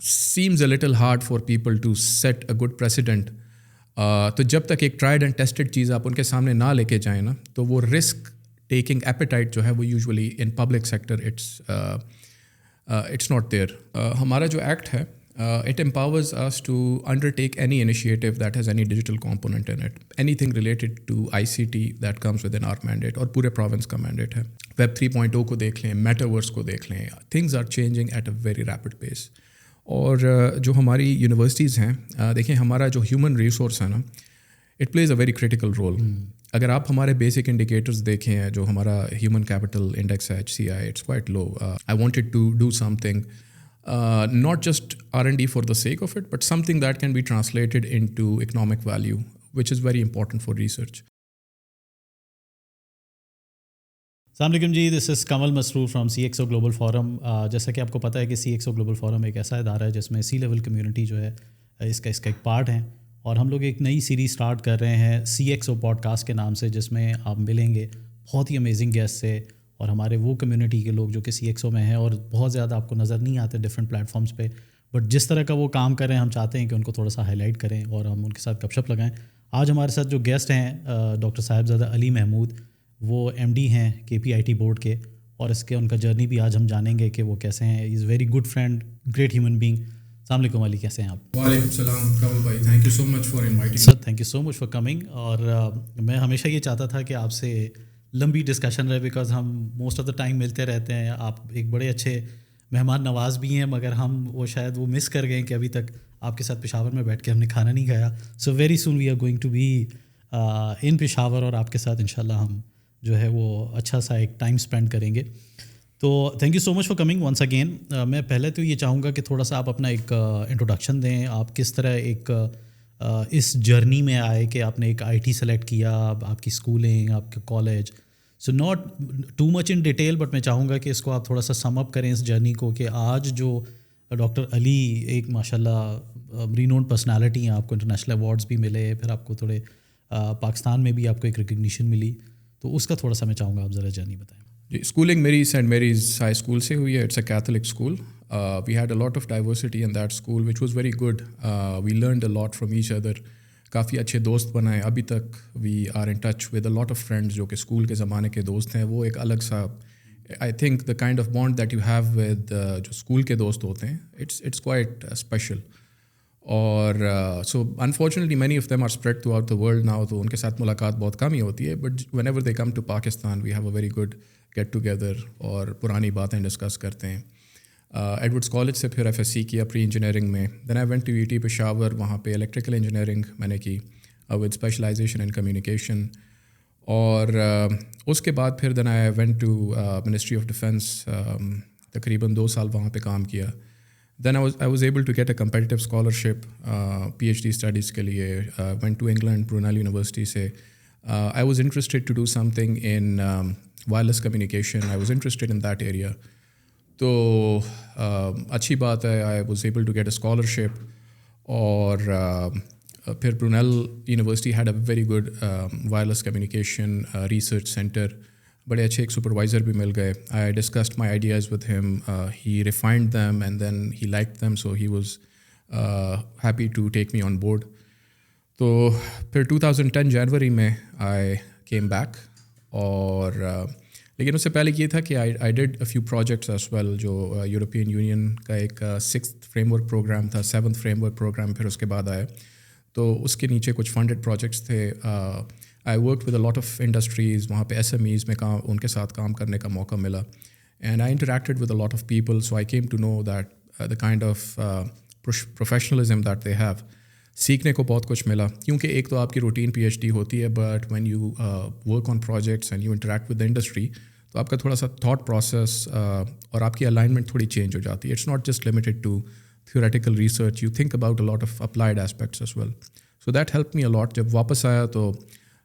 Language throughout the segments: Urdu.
seems a little hard for people to set a good precedent. تو جب تک ایک ٹرائڈ اینڈ ٹیسٹڈ چیز آپ ان کے سامنے نہ لے کے جائیں نا, تو وہ رسک ٹیکنگ ایپیٹائٹ جو ہے وہ usually in public sector it's not there. ہمارا جو ایکٹ ہے it empowers us to undertake any initiative that has any digital component in it. Anything related to ICT that comes within our mandate, اور پورے پروونس کا مینڈیٹ ہے. Web 3.0 کو دیکھ لیں, Metaverse کو دیکھ لیں, things are changing at a very rapid pace. اور جو ہماری یونیورسٹیز ہیں, دیکھیں ہمارا جو ہیومن ریسورس ہے نا, it plays a very critical role. اگر آپ ہمارے بیسک انڈیکیٹرز دیکھیں, جو ہمارا ہیومن کیپٹل انڈیکس ہے HCI, it's quite low. I wanted to do something not just R&D for the sake of it, but something that can be translated into economic value, which is very important for research. السلام علیکم جی, دس از کمل مسرور فرام CXO گلوبل فورم. جیسا کہ آپ کو پتہ ہے کہ CXO گلوبل فورم ایک ایسا ادارہ ہے جس میں سی لیول کمیونٹی جو ہے اس کا ایک پارٹ ہے, اور ہم لوگ ایک نئی سیریز اسٹارٹ کر رہے ہیں CXO پوڈ کاسٹ کے نام سے, جس میں آپ ملیں گے بہت ہی امیزنگ گیسٹ سے, اور ہمارے وہ کمیونٹی کے لوگ جو کہ CXO میں ہیں اور بہت زیادہ آپ کو نظر نہیں آتے ڈفرینٹ پلیٹ فارمس پہ, بٹ جس طرح کا وہ کام کریں ہم چاہتے ہیں کہ ان کو تھوڑا سا ہائی لائٹ کریں اور ہم ان کے ساتھ گپ شپ لگائیں. آج ہمارے ساتھ جو گیسٹ ہیں ڈاکٹر صاحبزادہ علی محمود, وہ MD ہیں KPIT بورڈ کے, اور اس کے ان کا جرنی بھی آج ہم جانیں گے کہ وہ کیسے ہیں. Is very good friend, great human being. السلام علیکم علی, کیسے ہیں آپ؟ وعلیکم السلام کمل بھائی, thank you so much for inviting. Sir thank you so much for coming. اور میں ہمیشہ یہ چاہتا تھا کہ آپ سے لمبی ڈسکشن رہے, بیکاز ہم موسٹ آف دا ٹائم ملتے رہتے ہیں. آپ ایک بڑے اچھے مہمان نواز بھی ہیں, مگر ہم وہ شاید وہ مس کر گئے کہ ابھی تک آپ کے ساتھ پشاور میں بیٹھ کے ہم نے کھانا نہیں کھایا. So very soon we are going to be in Peshawar, اور آپ کے ساتھ انشاءاللہ ہم جو ہے وہ اچھا سا ایک ٹائم اسپینڈ کریں گے. تو thank you so much for coming once again. میں پہلے تو یہ چاہوں گا کہ تھوڑا سا آپ اپنا ایک انٹروڈکشن دیں. آپ کس طرح ایک اس جرنی میں آئے کہ آپ نے ایک IT سلیکٹ کیا, آپ کی اسکولنگ, آپ کے college. So not too much in detail, but میں چاہوں گا کہ اس کو آپ تھوڑا سا سم اپ کریں اس جرنی کو, کہ آج جو ڈاکٹر علی ایک ماشاء اللہ رینون پرسنالٹی ہیں, آپ کو انٹرنیشنل ایوارڈس بھی ملے, پھر آپ کو تھوڑے پاکستان میں بھی آپ کو ایک ریکگنیشن ملی, تو اس کا تھوڑا سا میں چاہوں گا آپ ذرا جرنی بتائیں. جی, اسکولنگ میری سینٹ میریز ہائی اسکول سے ہوئی ہے. It's a Catholic school. We had a lot of diversity in that school which was very good. We learned a lot from each other. کافی اچھے دوست بنائے. ابھی تک we are in touch with a lot of friends جو کہ اسکول کے زمانے کے دوست ہیں. وہ ایک الگ سا, I think the kind of bond that you have with جو اسکول کے دوست ہوتے ہیں, اٹس کوائٹ اسپیشل. اور so unfortunately many of them are spread throughout the world now, تو ان کے ساتھ ملاقات بہت کم ہی ہوتی ہے. But whenever they come to Pakistan we have a very good get together, اور پرانی باتیں ڈسکس کرتے ہیں. ایڈورڈس کالج سے پھر FSC کیا پری انجینئرنگ میں. Then I went to UT Peshawar, وہاں پہ الیکٹریکل انجینئرنگ میں نے کی ود اسپیشلائزیشن ان کمیونیکیشن. اور اس کے بعد پھر then I went to ministry of defence, تقریباً 2 سال وہاں پہ کام کیا. Then I was able to get a competitive scholarship PhD studies کے لیے. Went to England, Brunel University سے. I was interested to do something in wireless communication. I was interested in that area. تو اچھی بات ہے, I was able to get a scholarship. اور پھر Brunel University had a very good wireless communication research centre. بڑے اچھے ایک سپروائزر بھی مل گئے. I discussed my ideas with him. He refined them and then he like them, so he was happy to take me on board. تو پھر 2010 جنوری میں آئی کیم بیک. اور لیکن اس سے پہلے یہ تھا کہ I did a few projects as well. جو یورپین یونین کا ایک 6th فریم ورک پروگرام تھا, 7th فریم ورک پروگرام پھر اس کے بعد آیا, تو اس کے نیچے کچھ فنڈڈ پروجیکٹس تھے. I work with a lot of industries, وہاں پہ SMEs میں ان کے ساتھ کام کرنے کا موقع ملا. And I interacted with a lot of people, so I came to know that the kind of professionalism that they have. سیکھنے کو بہت کچھ ملا, کیونکہ ایک تو آپ کی روٹین PhD ہوتی ہے, but when you work on projects and you interact with the industry, تو آپ کا تھوڑا سا تھاٹ پروسیس اور آپ کی الائنمنٹ تھوڑی چینج ہو جاتی ہے. It's not just limited to theoretical research, you think about a lot of applied aspects as well. So that help me a lot. جب واپس آیا تو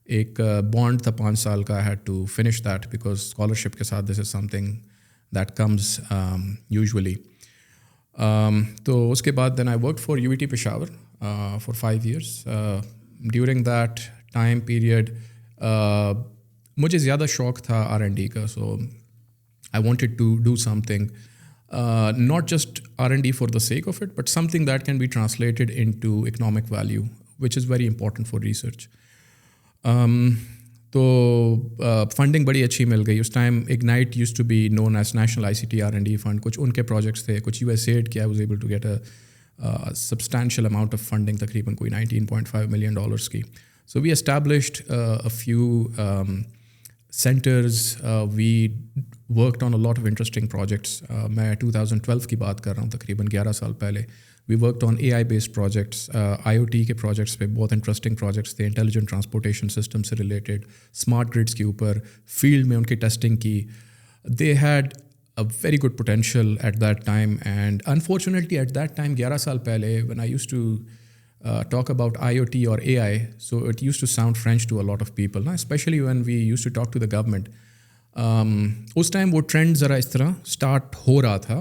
ایک بانڈ تھا 5 سال کا. I had to finish that because scholarship کے ساتھ this is something that comes usually. تو اس کے بعد then I work for UT Peshawar for 5 years. During that time period مجھے زیادہ شوق تھا R&D کا, so I wanted to do something not just R&D for the sake of it, but something that can be translated into economic value, which is very important for research. تو فنڈنگ بڑی اچھی مل گئی. اس time Ignite used to be known as national ICT R&D fund. کچھ ان کے پروجیکٹس تھے, کچھ USAID کے. I was able to get a substantial amount of funding, تقریباً کوئی $19.5 million کی. So we established a few centres. We worked on a lot of interesting projects. میں 2012 کی بات کر رہا ہوں, تقریباً 11 سال پہلے. We worked on AI based projects. IoT کے پروجیکٹس پہ بہت انٹرسٹنگ پروجیکٹس تھے, انٹیلیجنٹ ٹرانسپورٹیشن سسٹم سے ریلیٹڈ, اسمارٹ گریڈس کے اوپر, فیلڈ میں ان کی ٹیسٹنگ کی. They had a very good potential at that time. And unfortunately at that time 11 سال پہلے when I used to talk about IoT or AI, so it used to sound French to a lot of people, especially when we used to talk to the government. اس ٹائم وہ ٹرینڈ ذرا اس طرح اسٹارٹ ہو رہا تھا,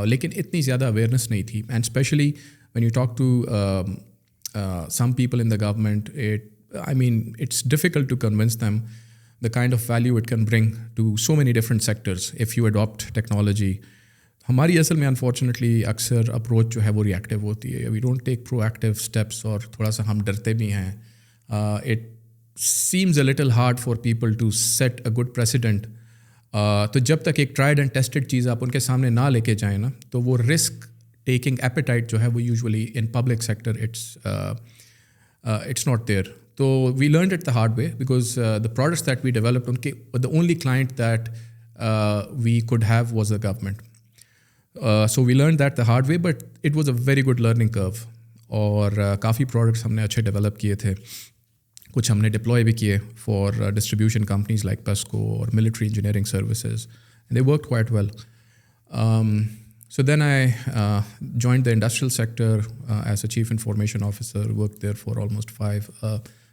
لیکن اتنی زیادہ اویئرنیس نہیں تھی. And specially when you talk to some people in the government, it's difficult to convince them the kind of value it can bring to so many different sectors if you adopt technology. ہماری اصل میں انفارچونیٹلی اکثر اپروچ جو ہے وہ ری ایکٹیو ہوتی ہے. We don't take proactive steps, اور تھوڑا سا ہم ڈرتے بھی ہیں. It seems a little hard for people to set a good precedent. تو جب تک ایک ٹرائڈ اینڈ ٹیسٹڈ چیز آپ ان کے سامنے نہ لے کے جائیں نا, تو وہ رسک ٹیکنگ ایپیٹائٹ جو ہے وہ usually in public sector it's not there. تو we learned it the hard way, because the products that we developed, ان کے the only client that we could have was the government. So we learned that the hard way, but it was a very good learning curve. اور کافی پروڈکٹس ہم نے اچھے ڈیولپ کیے تھے, کچھ ہم نے ڈپلوائے بھی کیے for distribution companies like PESCO اور military engineering services, and they worked quite well. So then I joined the industrial sector as a chief information officer, worked there for almost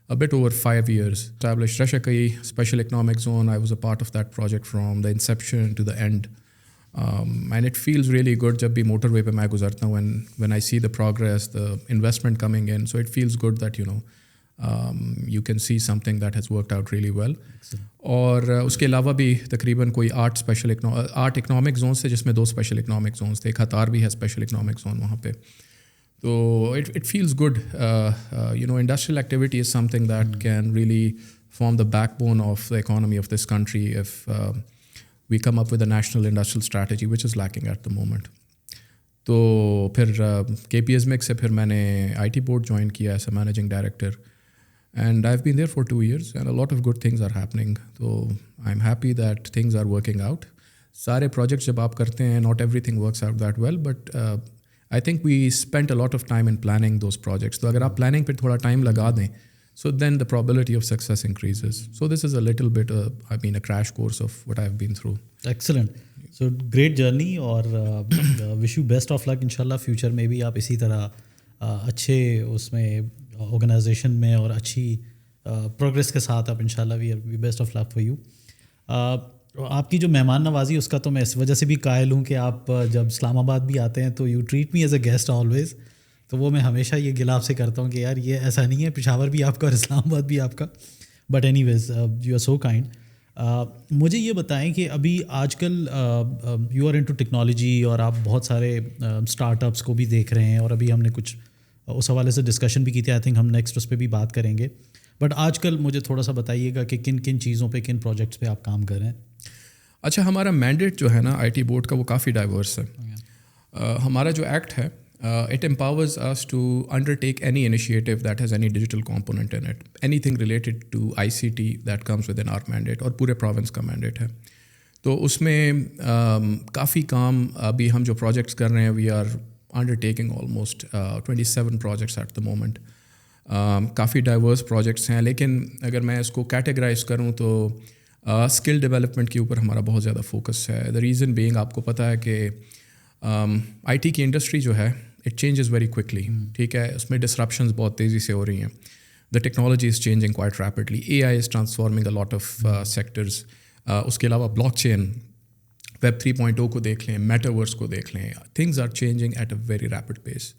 a bit over 5 years. Established Rashakai Special Economic Zone. I was a part of that project from the inception to the end. And it feels really good جب بھی موٹر وے پہ میں گزرتا ہوں, when I see the progress, the investment coming in, so it feels good that you can see something that has worked out really well. اور اس کے علاوہ بھی تقریباً کوئی 8 اکنامک زونس تھے, جس میں 2 اسپیشل اکنامک زونس تھے. ایک قطار بھی ہے اسپیشل اکنامک زون وہاں پہ. تو it feels good. Industrial activity is something that can really form the backbone of the economy of this country if we come up with a national industrial strategy, which is lacking at the moment. تو پھر KPSMIC سے پھر میں نے IT board join کیا as a managing director, and I've been there for 2 years and a lot of good things are happening. So I'm happy that things are working out. سارے projects جب آپ کرتے ہیں, not everything works out that well, but I think we spent a lot of time in planning those projects. تو اگر آپ planning پہ تھوڑا time لگا دیں, so then the probability of success increases. So this is a little bit a crash course of what I've been through. Excellent. So great journey, اور wish you best of luck. انشاءاللہ فیوچر میں بھی آپ اسی طرح اچھے اس میں آرگنائزیشن میں اور اچھی پروگریس کے ساتھ آپ انشاءاللہ we best of luck for you. آپ کی جو مہمان نوازی اس کا تو میں اس وجہ سے بھی قائل ہوں کہ آپ جب اسلام آباد بھی آتے ہیں تو you treat me as a guest always. تو وہ میں ہمیشہ یہ گلا آپ سے کرتا ہوں کہ یار یہ ایسا نہیں ہے, پشاور بھی آپ کا اور اسلام آباد بھی آپ کا, but anyways you are so kind. مجھے یہ بتائیں کہ ابھی آج کل یو آر انٹو ٹیکنالوجی, اور آپ بہت سارے اسٹارٹ اپس کو بھی دیکھ رہے ہیں, اور ابھی ہم نے کچھ اس حوالے سے ڈسکشن بھی کی تھی. آئی تھنک ہم نیکسٹ اس پہ بھی بات کریں گے. بٹ آج کل مجھے تھوڑا سا بتائیے گا کہ کن کن چیزوں پہ, کن پروجیکٹس پہ آپ کام کر رہے ہیں. اچھا, ہمارا مینڈیٹ جو ہے نا IT بورڈ کا وہ کافی ڈائیورس ہے. ہمارا جو ایکٹ ہے, it empowers us to undertake any initiative that has any digital component in it. Anything related to ICT that comes within our mandate, اور پورے پروونس کا مینڈیٹ ہے. تو اس میں کافی کام ابھی ہم جو پروجیکٹس کر رہے ہیں, we are undertaking almost 27 projects at the moment. کافی ڈائیورس پروجیکٹس ہیں, لیکن اگر میں اس کو کیٹیگرائز کروں تو اسکل ڈیولپمنٹ کے اوپر ہمارا بہت زیادہ فوکس ہے. دا ریزن بینگ, آپ کو پتہ ہے کہ IT کی انڈسٹری جو ہے اٹ چینجز ویری کوئکلی. ٹھیک ہے, اس میں ڈسرپشنز بہت تیزی سے ہو رہی ہیں. The technology is changing quite rapidly. AI is transforming a lot of sectors. اس کے علاوہ بلاک چین, Web 3.0 کو دیکھ لیں, میٹاورس کو دیکھ لیں, things are changing at a very rapid pace.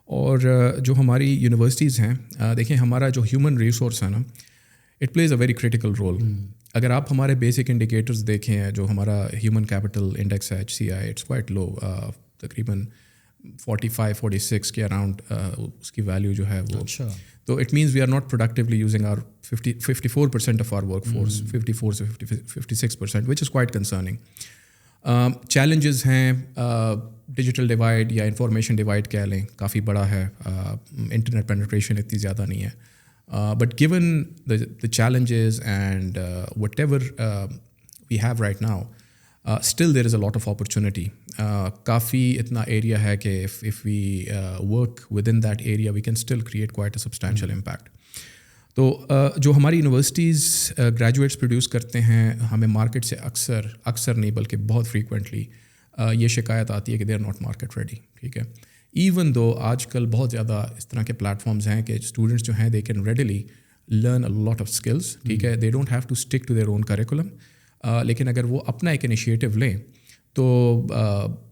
اور جو ہماری یونیورسٹیز ہیں, دیکھیں ہمارا جو ہیومن ریسورس ہے نا, it plays a very critical role. اگر آپ ہمارے بیسک انڈیکیٹرز دیکھیں جو ہمارا ہیومن کیپٹل انڈیکس ہے HCI اٹس کوائٹ لو, تقریباً 45-46 کے اراؤنڈ اس کی ویلیو جو ہے وہ. تو it means we are not productively using our 54% of our work force, 54 سے 56%, which is quite concerning. Challenges ہیں, ڈیجیٹل ڈیوائڈ یا انفارمیشن ڈیوائڈ کہہ لیں, کافی بڑا ہے. انٹرنیٹ پینیٹریشن اتنی زیادہ نہیں ہے. But given the challenges and whatever we have right now, still there is a lot of opportunity. Kaafi itna area hai ki if we work within that area, we can still create quite a substantial impact. تو جو ہماری یونیورسٹیز گریجویٹس پروڈیوس کرتے ہیں, ہمیں مارکیٹ سے اکثر نہیں بلکہ بہت فریکوینٹلی یہ شکایت آتی ہے کہ they are not market ready. ٹھیک ہے, ایون دو آج کل بہت زیادہ اس طرح کے پلیٹفارمز ہیں کہ اسٹوڈنٹس جو ہیں they can readily learn a lot of skills. ٹھیک ہے, they don't have to stick to their own curriculum. لیکن اگر وہ اپنا ایک انیشیٹو لیں تو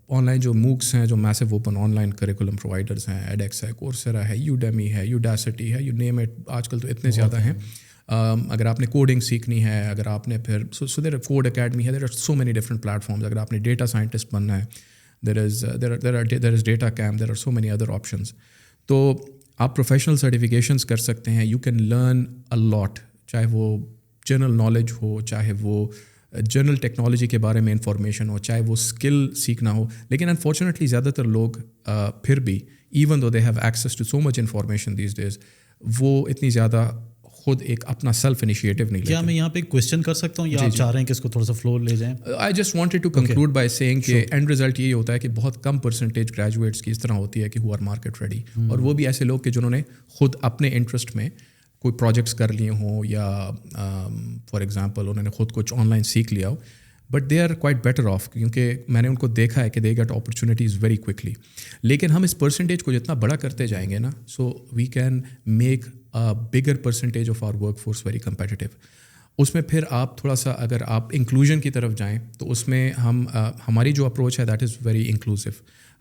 آن لائن جو موکس ہیں, جو massive open online curriculum providers ہیں, ایڈیکس ہے, کورسرا ہے, یوڈیمی ہے, یوڈاسٹی ہے, یو نیم اٹ, آج کل تو اتنے زیادہ ہیں. اگر آپ نے کوڈنگ سیکھنی ہے, اگر آپ نے پھر سو دیر کوڈ اکیڈمی ہے, there are so many different platforms. اگر آپ نے ڈیٹا سائنٹسٹ بننا ہے, there is data camp, there are so many other options. تو آپ پروفیشنل سرٹیفکیشنز کر سکتے ہیں. یو کین لرن اے لاٹ, چاہے وہ جنرل نالج ہو, چاہے وہ جنرل ٹیکنالوجی کے بارے میں انفارمیشن ہو, چاہے وہ اسکل سیکھنا ہو. لیکن انفارچونیٹلی زیادہ تر لوگ پھر بھی even though they have access to so much information these days, وہ اتنی زیادہ خود ایک اپنا سیلف انیشیٹو نہیں لیتے. کیا میں یہاں پہ ایک کوشچن کر سکتا ہوں یا آپ چاہ رہے ہیں کہ اس کو تھوڑا سا فلور لے جائیں؟ I just wanted to conclude by saying کہ اینڈ رزلٹ یہی ہوتا ہے کہ بہت کم پرسنٹیج گریجویٹس کی اس طرح ہوتی ہے کہ ہو آر مارکیٹ ریڈی, اور وہ بھی ایسے لوگ کہ جنہوں نے خود اپنے انٹرسٹ میں کوئی پروجیکٹس کر لیے ہوں یا فار ایگزامپل انہوں نے خود کچھ آن لائن سیکھ لیا ہو, but they are quite better off, کیونکہ میں نے ان کو دیکھا ہے کہ they get opportunities very quickly. لیکن ہم اس پرسنٹیج کو جتنا بڑا کرتے جائیں گے نا, so we can make bigger percentage of our work force very competitive. اس میں پھر آپ تھوڑا سا اگر آپ انکلوژن کی طرف جائیں تو اس میں ہماری جو اپروچ ہے دیٹ از ویری انکلوسیو.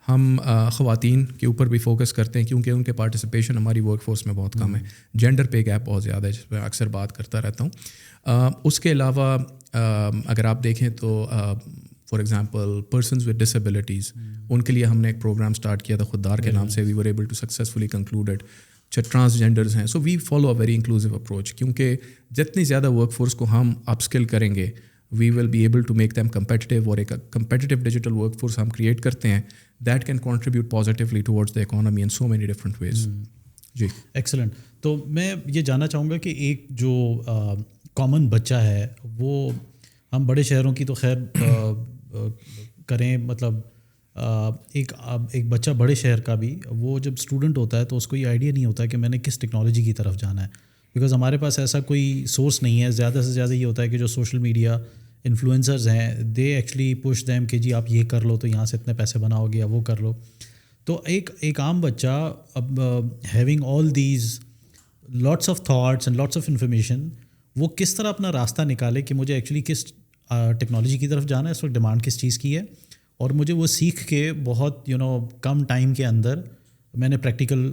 ہم خواتین کے اوپر بھی فوکس کرتے ہیں کیونکہ ان کے پارٹیسپیشن ہماری ورک فورس میں بہت کم ہے. جینڈر پے گیپ بہت زیادہ ہے, جس میں اکثر بات کرتا رہتا ہوں. اس کے علاوہ اگر آپ دیکھیں تو for example persons with disabilities, ان کے لیے ہم نے ایک پروگرام اسٹارٹ کیا تھا خوددار کے نام سے, we were able to successfully conclude. Transgenders ہیں, so we follow a very inclusive approach, کیونکہ جتنی زیادہ ورک فورس کو ہم اپ اسکل کریں گے we will be able to make them competitive, اور ایک کمپیٹیو ڈیجیٹل ورک فورس ہم کریٹ کرتے ہیں that can contribute positively towards the economy in so many different ways. جی ایکسلنٹ. تو میں یہ جاننا چاہوں گا کہ ایک جو کامن بچہ ہے, وہ ہم بڑے شہروں کی تو خیر کریں, مطلب ایک بچہ بڑے شہر کا بھی وہ جب اسٹوڈنٹ ہوتا ہے تو اس کو یہ آئیڈیا نہیں ہوتا کہ میں نے کس ٹیکنالوجی کی طرف جانا ہے, بیکاز ہمارے پاس ایسا کوئی سورس نہیں ہے. زیادہ سے زیادہ یہ ہوتا ہے کہ جو سوشل میڈیا انفلوئنسرز ہیں دے ایکچولی پش دیم کہ جی آپ یہ کر لو تو یہاں سے اتنے پیسے بناؤ گے یا وہ کر لو. تو ایک عام بچہ اب having all these lots of thoughts and lots of information, وہ کس طرح اپنا راستہ نکالے کہ مجھے ایکچولی کس ٹیکنالوجی کی طرف جانا ہے, اس وقت ڈیمانڈ کس چیز کی ہے, اور مجھے وہ سیکھ کے بہت کم ٹائم کے اندر میں نے پریکٹیکل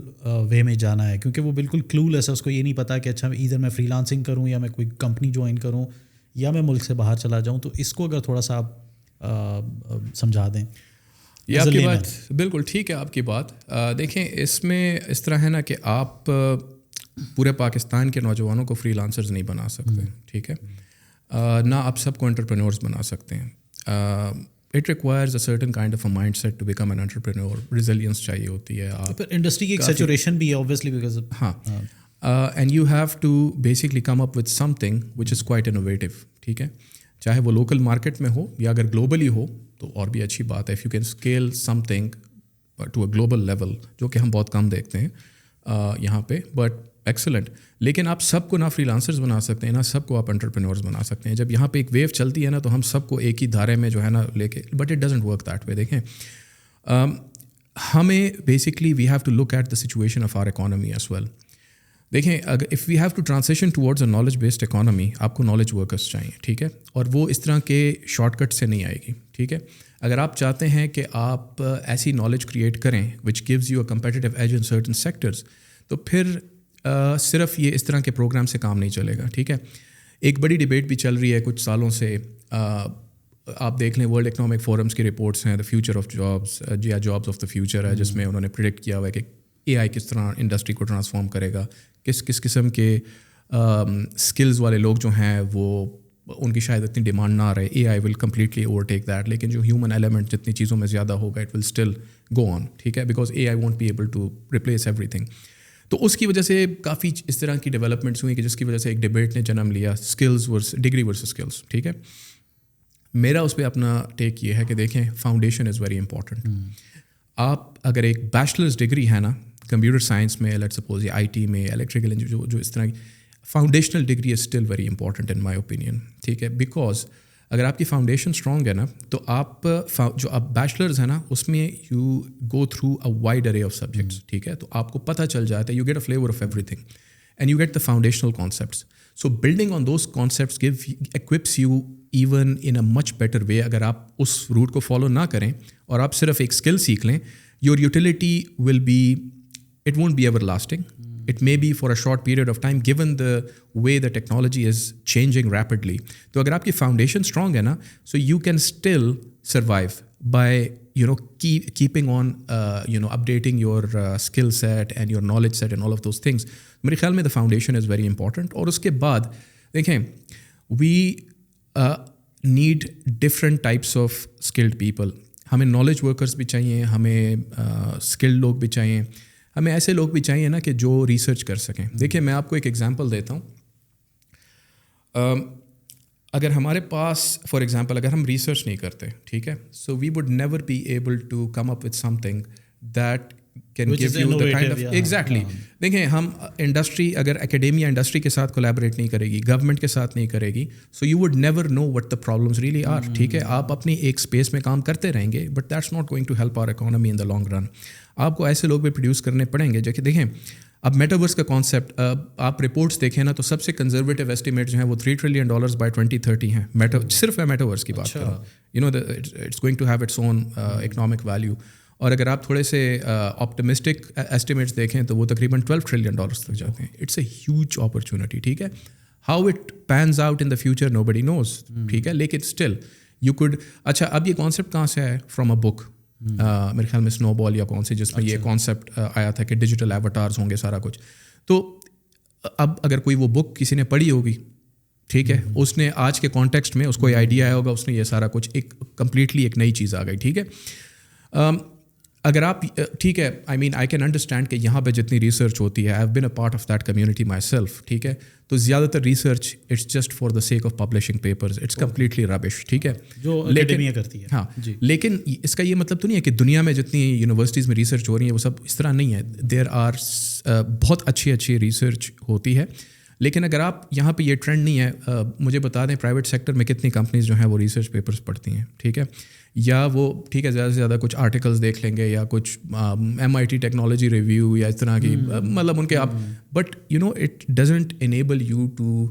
وے میں جانا ہے. کیونکہ وہ بالکل کلو لیس ہے, اس کو یہ نہیں پتا کہ اچھا ادھر میں فری لانسنگ کروں یا میں کوئی کمپنی جوائن کروں یا میں ملک سے باہر چلا جاؤں. تو اس کو اگر تھوڑا سا آپ سمجھا دیں. یہ آپ کی بات بالکل ٹھیک ہے. آپ کی بات دیکھیں, اس میں اس طرح ہے نا کہ آپ پورے پاکستان کے نوجوانوں کو فری لانسرز نہیں بنا سکتے. ٹھیک ہے, نہ آپ سب کو انٹرپرینورز بنا سکتے ہیں. It requires a certain kind of a mind set to become an entrepreneur. Resilience چاہیے ہوتی ہے. آپ انڈسٹری کی ایک سیچوریشن بھی ہے اوبویسلی, بیکاز ہاں, and you have to basically come up with something which is quite innovative. ٹھیک ہے, چاہے وہ لوکل مارکیٹ میں ہو یا اگر گلوبلی ہو تو اور بھی اچھی بات ہے. If you can scale something to a global level, جو کہ ہم بہت کم دیکھتے ہیں یہاں پہ, بٹ ایکسلنٹ. لیکن آپ سب کو نہ فری لانسرز بنا سکتے ہیں, نہ سب کو آپ انٹرپرینورز بنا سکتے ہیں. جب یہاں پہ ایک ویو چلتی ہے نا تو ہم سب کو ایک ہی دھارے میں جو ہے نا لے کے, but it doesn't work that way. دیکھیں, ہمیں basically we have to look at the situation of our economy as well. دیکھیں, اگر if we have to transition towards a knowledge based economy, آپ کو نالج ورکرس چاہیے. ٹھیک ہے, اور وہ اس طرح کے شارٹ کٹ سے نہیں آئے گی. ٹھیک ہے, اگر آپ چاہتے ہیں کہ آپ ایسی نالج کریٹ کریں which gives you a competitive edge in certain sectors, تو پھر صرف یہ اس طرح کے پروگرام سے کام نہیں چلے گا. ٹھیک ہے, ایک بڑی ڈبیٹ بھی چل رہی ہے کچھ سالوں سے. آپ دیکھ لیں ورلڈ اکنامک فورمس کی رپورٹس ہیں, دا فیوچر آف جابس یا جابس آف دا فیوچر ہے, جس میں انہوں نے پریڈکٹ کیا ہوا ہے کہ اے آئی کس طرح انڈسٹری کو ٹرانسفارم کرے گا, کس قسم کے اسکلز والے لوگ جو ہیں وہ ان کی شاید اتنی ڈیمانڈ نہ رہے. اے آئی ول کمپلیٹلی اوور ٹیک دیٹ, لیکن جو ہیومن ایلیمنٹ جتنی چیزوں میں زیادہ ہوگا it will still go on, ٹھیک ہے, because AI won't be able to replace everything. تو اس کی وجہ سے کافی اس طرح کی ڈیولپمنٹس ہوئی کہ جس کی وجہ سے ایک ڈبیٹ نے جنم لیا, اسکلز ورس ڈگری ورسز اسکلز, ٹھیک ہے. میرا اس پہ اپنا ٹیک یہ ہے کہ دیکھیں فاؤنڈیشن از ویری امپورٹنٹ. آپ اگر ایک بیچلرز ڈگری ہے نا کمپیوٹر سائنس میں, لیٹ سپوز آئی ٹی میں, الیکٹریکل انجینئر, جو اس طرح کی foundational degree is still very important in my opinion, ٹھیک ہے. بیکاز اگر آپ کی فاؤنڈیشن اسٹرانگ ہے نا تو آپ جو آپ بیچلرز ہیں نا اس میں you go through a wide array of subjects, ٹھیک ہے. تو آپ کو پتہ چل جاتا ہے, you get a flavour of everything and you get the foundational concepts. So building on those concepts equips you even in a much better way. اگر آپ اس روٹ کو فالو نہ کریں اور آپ صرف ایک اسکل سیکھ لیں, your utility will be, it won't be ever lasting. It may be for a short period of time given the way the technology is changing rapidly. تو اگر آپ کی فاؤنڈیشن اسٹرانگ ہے نا, so you can still survive by keeping on updating your skill set and your knowledge set and all of those things. میرے خیال میں the foundation is very important. اور اس کے بعد دیکھیں we need different types of skilled people. ہمیں knowledge workers بھی چاہیے, ہمیں skilled لوگ بھی چاہیے, ہمیں ایسے لوگ بھی چاہیے نا کہ جو ریسرچ کر سکیں. دیکھیں میں آپ کو ایک ایگزامپل دیتا ہوں. اگر ہمارے پاس فار ایگزامپل اگر ہم ریسرچ نہیں کرتے, ٹھیک ہے, so we would never be able to come up with something that can give you the kind of exactly. دیکھیں ہم انڈسٹری اگر اکیڈیمیا انڈسٹری کے ساتھ کولیبریٹ نہیں کرے گی, گورنمنٹ کے ساتھ نہیں کرے گی, so you would never know what the problems really are, ٹھیک ہے. آپ اپنی ایک اسپیس میں کام کرتے رہیں گے but that's not going to help our economy in the long run. آپ کو ایسے لوگ بھی پروڈیوس کرنے پڑیں گے جو کہ دیکھیں اب میٹاورس کا کانسیپٹ آپ رپورٹس دیکھیں نا تو سب سے کنزرویٹو ایسٹیمیٹ جو ہیں وہ $3 trillion بائی 2030 ہیں. صرف میں میٹاورس کی بات کروں, it's going to have its own economic value. اور اگر آپ تھوڑے سے آپٹمسٹک ایسٹیمیٹس دیکھیں تو وہ تقریباً $12 trillion تک جاتے ہیں. اٹس اے ہیوج اپرچونیٹی, ٹھیک ہے. How it pans out in the future nobody knows, ٹھیک ہے. لیکن اسٹل یو کوڈ, اچھا اب یہ کانسیپٹ کہاں سے ہے؟ فرام اے بک, میرے خیال میں سنو بال یا کون سی, جس میں یہ کانسیپٹ آیا تھا کہ ڈیجیٹل ایواتارز ہوں گے سارا کچھ. تو اب اگر کوئی وہ بک کسی نے پڑھی ہوگی, ٹھیک ہے, اس نے آج کے کانٹیکسٹ میں اس کو یہ آئیڈیا آیا ہوگا, اس نے یہ سارا کچھ ایک کمپلیٹلی ایک نئی چیز آ گئی, ٹھیک ہے. اگر آپ, ٹھیک ہے, I mean I can understand کہ یہاں پہ جتنی ریسرچ ہوتی ہے, I have been a part of that community myself, ٹھیک ہے, تو زیادہ تر research it's just for the sake of publishing papers, it's completely rubbish, ٹھیک ہے, جو اکیڈیمیا کرتی ہے. ہاں, لیکن اس کا یہ مطلب تو نہیں ہے کہ دنیا میں جتنی یونیورسٹیز میں ریسرچ ہو رہی ہیں وہ سب اس طرح نہیں ہے. دیر آر بہت اچھی ریسرچ ہوتی ہے, لیکن اگر آپ یہاں پہ یہ ٹرینڈ نہیں ہے. مجھے بتا دیں پرائیویٹ سیکٹر میں کتنی کمپنیز جو ہیں وہ ریسرچ پیپرز پڑھتی ہیں, ٹھیک ہے, یا وہ ٹھیک ہے زیادہ سے زیادہ کچھ آرٹیکلز دیکھ لیں گے یا کچھ MIT ٹیکنالوجی ریویو یا اس طرح کی, مطلب ان کے آپ, but it doesn't enable you to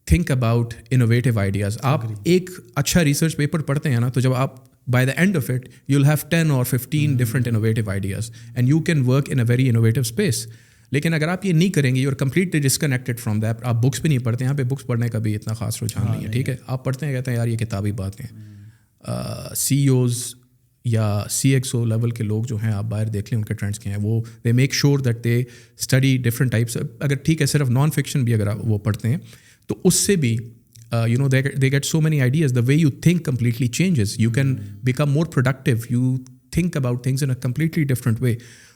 think about innovative ideas. آپ ایک اچھا ریسرچ پیپر پڑھتے ہیں نا, تو جب آپ by the end of it you will have 10 or 15 different innovative ideas and you can work in a very innovative space. لیکن اگر آپ یہ نہیں کریں گے, you are completely disconnected from that. آپ بکس بھی نہیں پڑھتے, یہاں پہ بکس پڑھنے کا بھی اتنا خاص رجحان نہیں ہے, ٹھیک ہے. آپ پڑھتے ہیں, کہتے ہیں یار یہ کتابی باتیں. CEOs یا CXO لیول کے لوگ جو ہیں, آپ باہر دیکھ لیں ان کے ٹرینڈس کے ہیں, وہ they make sure that they study different types. اگر ٹھیک ہے صرف نان فکشن بھی اگر وہ پڑھتے ہیں تو اس سے بھی they get so many ideas. The way you think completely changes. You can become more productive. You think about things in a completely different way.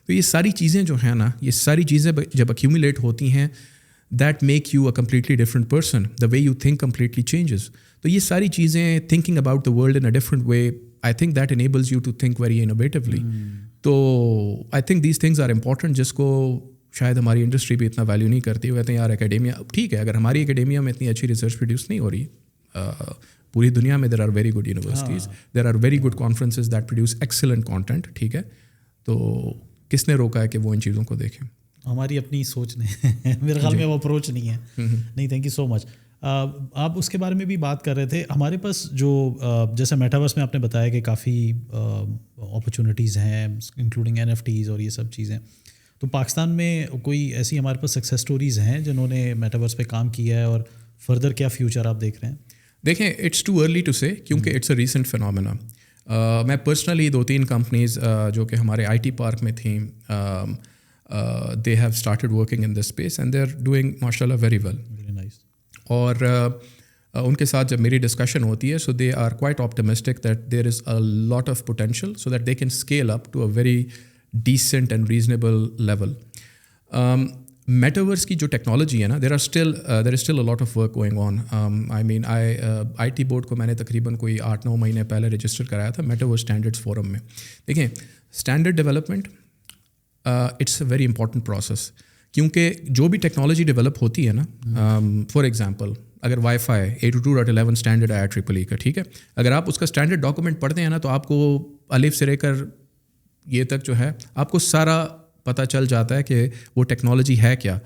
تو یہ ساری چیزیں جو ہیں نا, یہ ساری چیزیں جب accumulate ہوتی ہیں, that make you a completely different person. The way you think completely changes. تو یہ ساری چیزیں, thinking about the world in a different way, I think that enables you to think very innovatively. تو I think these things are important, جس کو شاید ہماری انڈسٹری بھی اتنا ویلیو نہیں کرتی. وہ کہتے ہیں یار اکیڈیمیا, ٹھیک ہے, اگر ہماری اکیڈیمیا میں اتنی اچھی ریسرچ پروڈیوس نہیں ہو رہی, پوری دنیا میں there are very good universities, there are very good conferences that produce excellent content, ٹھیک ہے. تو کس نے روکا ہے کہ وہ ان چیزوں کو دیکھیں؟ ہماری اپنی سوچ نے, میرے خیال میں وہ اپروچ نہیں ہے. نہیں, تھینک یو سو مچ. آپ اس کے بارے میں بھی بات کر رہے تھے. ہمارے پاس جو جیسے میٹاورس میں آپ نے بتایا کہ کافی اپرچونیٹیز ہیں انکلوڈنگ NFTs اور یہ سب چیزیں. تو پاکستان میں کوئی ایسی ہمارے پاس سکسیس سٹوریز ہیں جنہوں نے میٹاورس پہ کام کیا ہے، اور فردر کیا فیوچر آپ دیکھ رہے ہیں؟ دیکھیں it's to early to say, کیونکہ اٹس اے ریسنٹ فینومینا. میں پرسنلی 2-3 کمپنیز جو کہ ہمارے آئی ٹی پارک میں تھیں، they have started working in this space and they are doing ماشاء اللہ ویری ویل. اور ان کے ساتھ جب میری ڈسکشن ہوتی ہے، so they are quite optimistic that there is a lot of potential so that they can scale up to a very decent and reasonable level. Metaverse کی جو ٹیکنالوجی ہے نا، there is still a lot of work going on. I mean I T board کو میں نے تقریباً کوئی 8-9 مہینے پہلے رجسٹر کرایا تھا میٹاورس اسٹینڈرڈس فورم میں. دیکھیں standard development it's a very important process, کیونکہ جو بھی ٹیکنالوجی ڈیولپ ہوتی ہے نا، فار ایگزامپل اگر وائی فائی 802.11 اسٹینڈرڈ آیا TTE کا، ٹھیک ہے، اگر آپ اس کا اسٹینڈرڈ ڈاکومنٹ پڑھتے ہیں نا تو آپ کو الف سے لے کر یہ تک جو ہے آپ کو سارا پتہ چل جاتا ہے کہ وہ ٹیکنالوجی ہے کیا.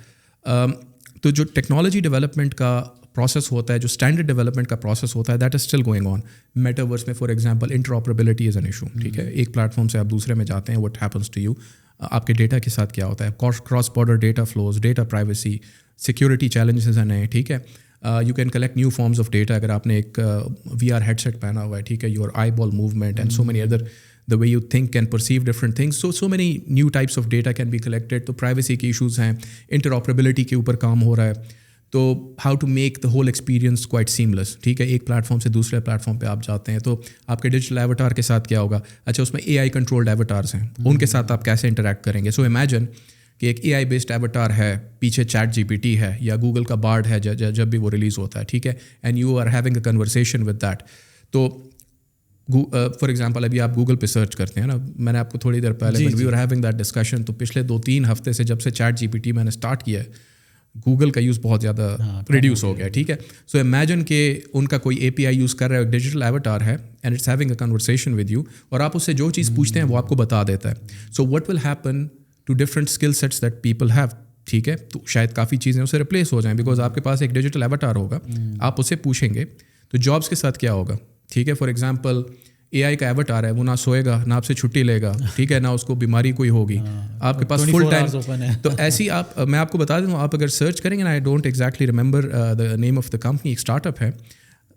تو جو ٹیکنالوجی ڈیولپمنٹ کا پروسیس ہوتا ہے، جو اسٹینڈرڈ ڈیولپمنٹ کا پروسیس ہوتا ہے، that is still going on. Metaverse میں for example interoperability is an issue, ٹھیک ہے، ایک پلیٹ فارم سے آپ دوسرے میں جاتے ہیں، وٹ ہیپنس ٹو یو، آپ کے ڈیٹا کے ساتھ کیا ہوتا ہے، cross border data flows, data privacy, security challenges ہیں نئے، ٹھیک ہے. You can collect new forms of data. اگر آپ نے ایک VR ہیڈ سیٹ پہنا ہوا ہے، ٹھیک ہے، your I ball movement and so many other, the way you think can perceive different things, so many new types of data can be collected. تو privacy کے ایشوز ہیں، interoperability کے اوپر کام ہو رہا ہے. تو how to make the whole experience quite seamless، ٹھیک ہے. ایک پلیٹ فارم سے دوسرے پلیٹ فارم پہ آپ جاتے ہیں تو آپ کے ڈیجیٹل ایواتار کے ساتھ کیا ہوگا؟ اچھا اس میں AI کنٹرولڈ ایواتارز ہیں، ان کے ساتھ آپ کیسے انٹریکٹ کریں گے؟ سو امیجن کہ ایک AI بیسڈ ایواتار ہے، پیچھے ChatGPT ہے یا گوگل کا بارڈ ہے جب بھی وہ ریلیز ہوتا ہے، ٹھیک ہے، and you are having a conversation with that. تو فار ایگزامپل ابھی آپ گوگل پہ سرچ کرتے ہیں نا، میں نے آپ کو تھوڑی دیر پہلے we are having that discussion, تو پچھلے 2-3 ہفتے سے جب سے ChatGPT میں نے اسٹارٹ کیا ہے، گوگل کا یوز بہت زیادہ ریڈیوس ہو گیا، ٹھیک ہے. سو امیجن کہ ان کا کوئی API یوز کر رہا ہے، ڈیجیٹل ایواتار ہے، and it's having a conversation with you, اور آپ اس سے جو چیز پوچھتے ہیں وہ آپ کو بتا دیتا ہے. So what will happen to different skill sets that people have, ٹھیک ہے. تو شاید کافی چیزیں اسے ریپلیس ہو جائیں، بیکاز آپ کے پاس ایک ڈیجیٹل ایواتار ہوگا، آپ اسے پوچھیں گے. تو جابس کے ساتھ کیا ہوگا؟ ٹھیک ہے، فار ایگزامپل AI کا ایواتار ہے، وہ نہ سوئے گا، نہ آپ سے چھٹی لے گا، ٹھیک ہے، نہ اس کو بیماری کوئی ہوگی، آپ کے پاس فل ٹائم. تو ایسی آپ، میں آپ کو بتا دوں، آپ اگر سرچ کریں گے نا، I don't exactly remember the name of the company, ایک اسٹارٹ اپ ہے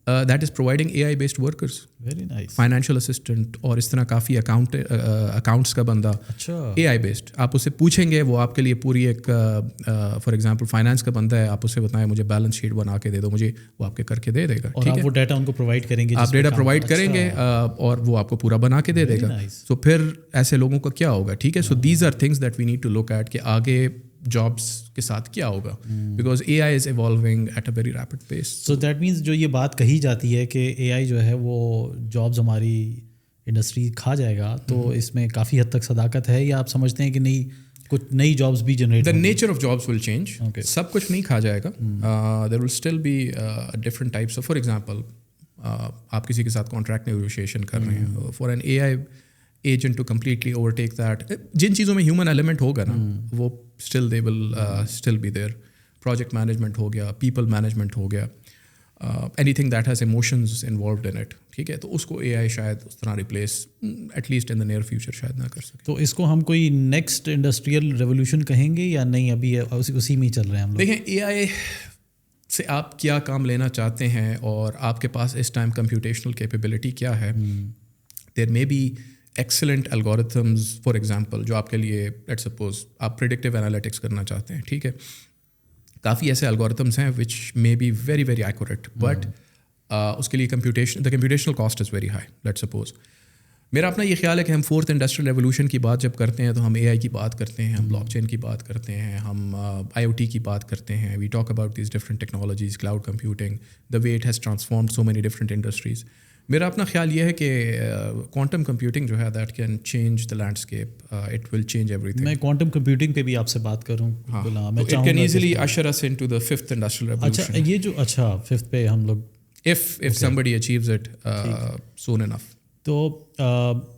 that is providing AI based workers, very nice, financial assistant اور اس طرح کافی اکاؤنٹس کا بندہ، AI بیسڈ. آپ اسے پوچھیں گے، وہ آپ کے لیے پوری ایک فار ایگزامپل فائنانس کا بندہ ہے، آپ اسے بتائیں مجھے بیلنس شیٹ بنا کے دے دو مجھے، وہ آپ کے کر کے دے دے گا، اور آپ وہ ڈیٹا ان کو پرووائڈ کریں گے، آپ ڈیٹا پرووائڈ کریں گے اور وہ آپ کو پورا بنا کے دے دے گا. تو پھر ایسے لوگوں کا کیا ہوگا؟ ٹھیک ہے. So these are things that we need to look at کہ آگے جابس کے ساتھ کیا ہوگا، because AI is evolving at a very rapid pace. So that means جو یہ بات کہی جاتی ہے کہ AI جو ہے وہ جابس ہماری انڈسٹری کھا جائے گا، تو اس میں کافی حد تک صداقت ہے، یا آپ سمجھتے ہیں کہ نہیں کچھ نئی جابس بھی generate? The nature of jobs will change, سب کچھ نہیں کھا جائے گا. There will still be different types of, for example آپ کسی کے ساتھ کانٹریکٹ نیگوشیشن کر رہے ہیں، for an AI agent to completely overtake that, جن چیزوں میں ہیومن ایلیمنٹ ہوگا نا وہ still they will still be there. Project management ہو گیا، پیپل مینجمنٹ ہو گیا، anything that has emotions involved in it, ٹھیک ہے. تو اس کو AI شاید اس طرح replace at least in the near future شاید نہ کر سکے. تو اس کو ہم کوئی نیکسٹ انڈسٹریل ریولیوشن کہیں گے یا نہیں؟ ابھی اسی میں ہی چل رہے ہیں ہم لوگ. دیکھیں AI سے آپ کیا کام لینا چاہتے ہیں اور آپ کے پاس اس ٹائم کمپیوٹیشنل کیپیبلٹی کیا ہے. There may be excellent algorithms, for example جو آپ کے لیے، لیٹ سپوز آپ پریڈکٹیو انالیٹکس کرنا چاہتے ہیں، ٹھیک ہے، کافی ایسے الگورتھمز ہیں which may be very very accurate, but اس کے لیے the computational cost is very high. Let suppose میرا اپنا یہ خیال ہے کہ ہم 4th انڈسٹریل ریولوشن کی بات جب کرتے ہیں تو ہم AI کی بات کرتے ہیں، ہم بلاک چین کی بات کرتے ہیں، ہم IoT کی بات کرتے ہیں. We talk about these different technologies, cloud computing, the way it has transformed so many different industries. میرا اپنا خیال یہ ہے کہ کوانٹم کمپیوٹنگ جو ہے that can change the landscape, it will change every thing. میں کوانٹم کمپیوٹنگ پہ بھی آپ سے بات کروں، میں it can easily usher us into the 5th industrial revolution. اچھا یہ جو 5th پہ ہم لوگ if somebody achieves it soon enough. تو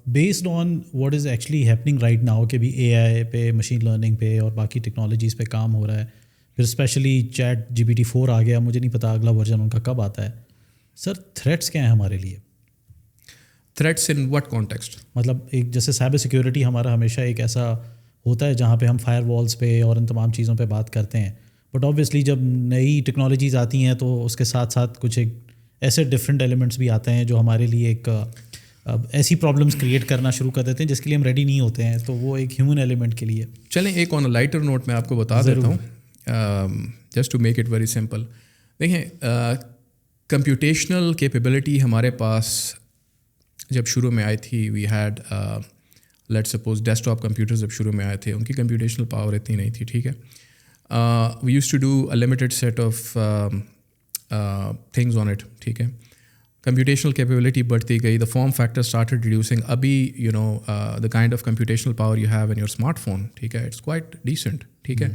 based on what is actually happening right now کہ بھی AI پہ، مشین لرننگ پہ اور باقی ٹیکنالوجیز پہ کام ہو رہا ہے، پھر اسپیشلی ChatGPT 4 آ گیا، مجھے نہیں پتا اگلا ورژن ان کا کب آتا ہے. سر تھریٹس کیا ہیں ہمارے لیے؟ Threats in what context? مطلب ایک جیسے سائبر سیکیورٹی ہمارا ہمیشہ ایک ایسا ہوتا ہے جہاں پہ ہم فائر والس پہ اور ان تمام چیزوں پہ بات کرتے ہیں. بٹ آبویسلی جب نئی ٹیکنالوجیز آتی ہیں تو اس کے ساتھ ساتھ کچھ ایک ایسے ڈفرینٹ ایلیمنٹس بھی آتے ہیں جو ہمارے لیے ایک ایسی پرابلمس کریٹ کرنا شروع کر دیتے ہیں جس کے لیے ہم ریڈی نہیں ہوتے ہیں. تو وہ ایک ہیومن ایلیمنٹ کے لیے. چلیں ایک آن اے لائٹر نوٹ میں آپ کو بتا دیتا ہوں, just to make it very simple. دیکھیں کمپیوٹیشنل کیپیبلٹی ہمارے پاس جب شروع میں آئی تھی, we had let suppose desktop computers جب شروع میں آئے تھے, ان کی کمپیوٹیشنل پاور اتنی نہیں تھی. ٹھیک ہے, we used to do a limited set of things on it. ٹھیک ہے, کمپیوٹیشنل کیپیبلٹی بڑھتی گئی, the form factor started reducing. ابھی you know the kind of computational power you have in your smartphone, ٹھیک ہے, اٹس کوائٹ ڈیسنٹ. ٹھیک ہے,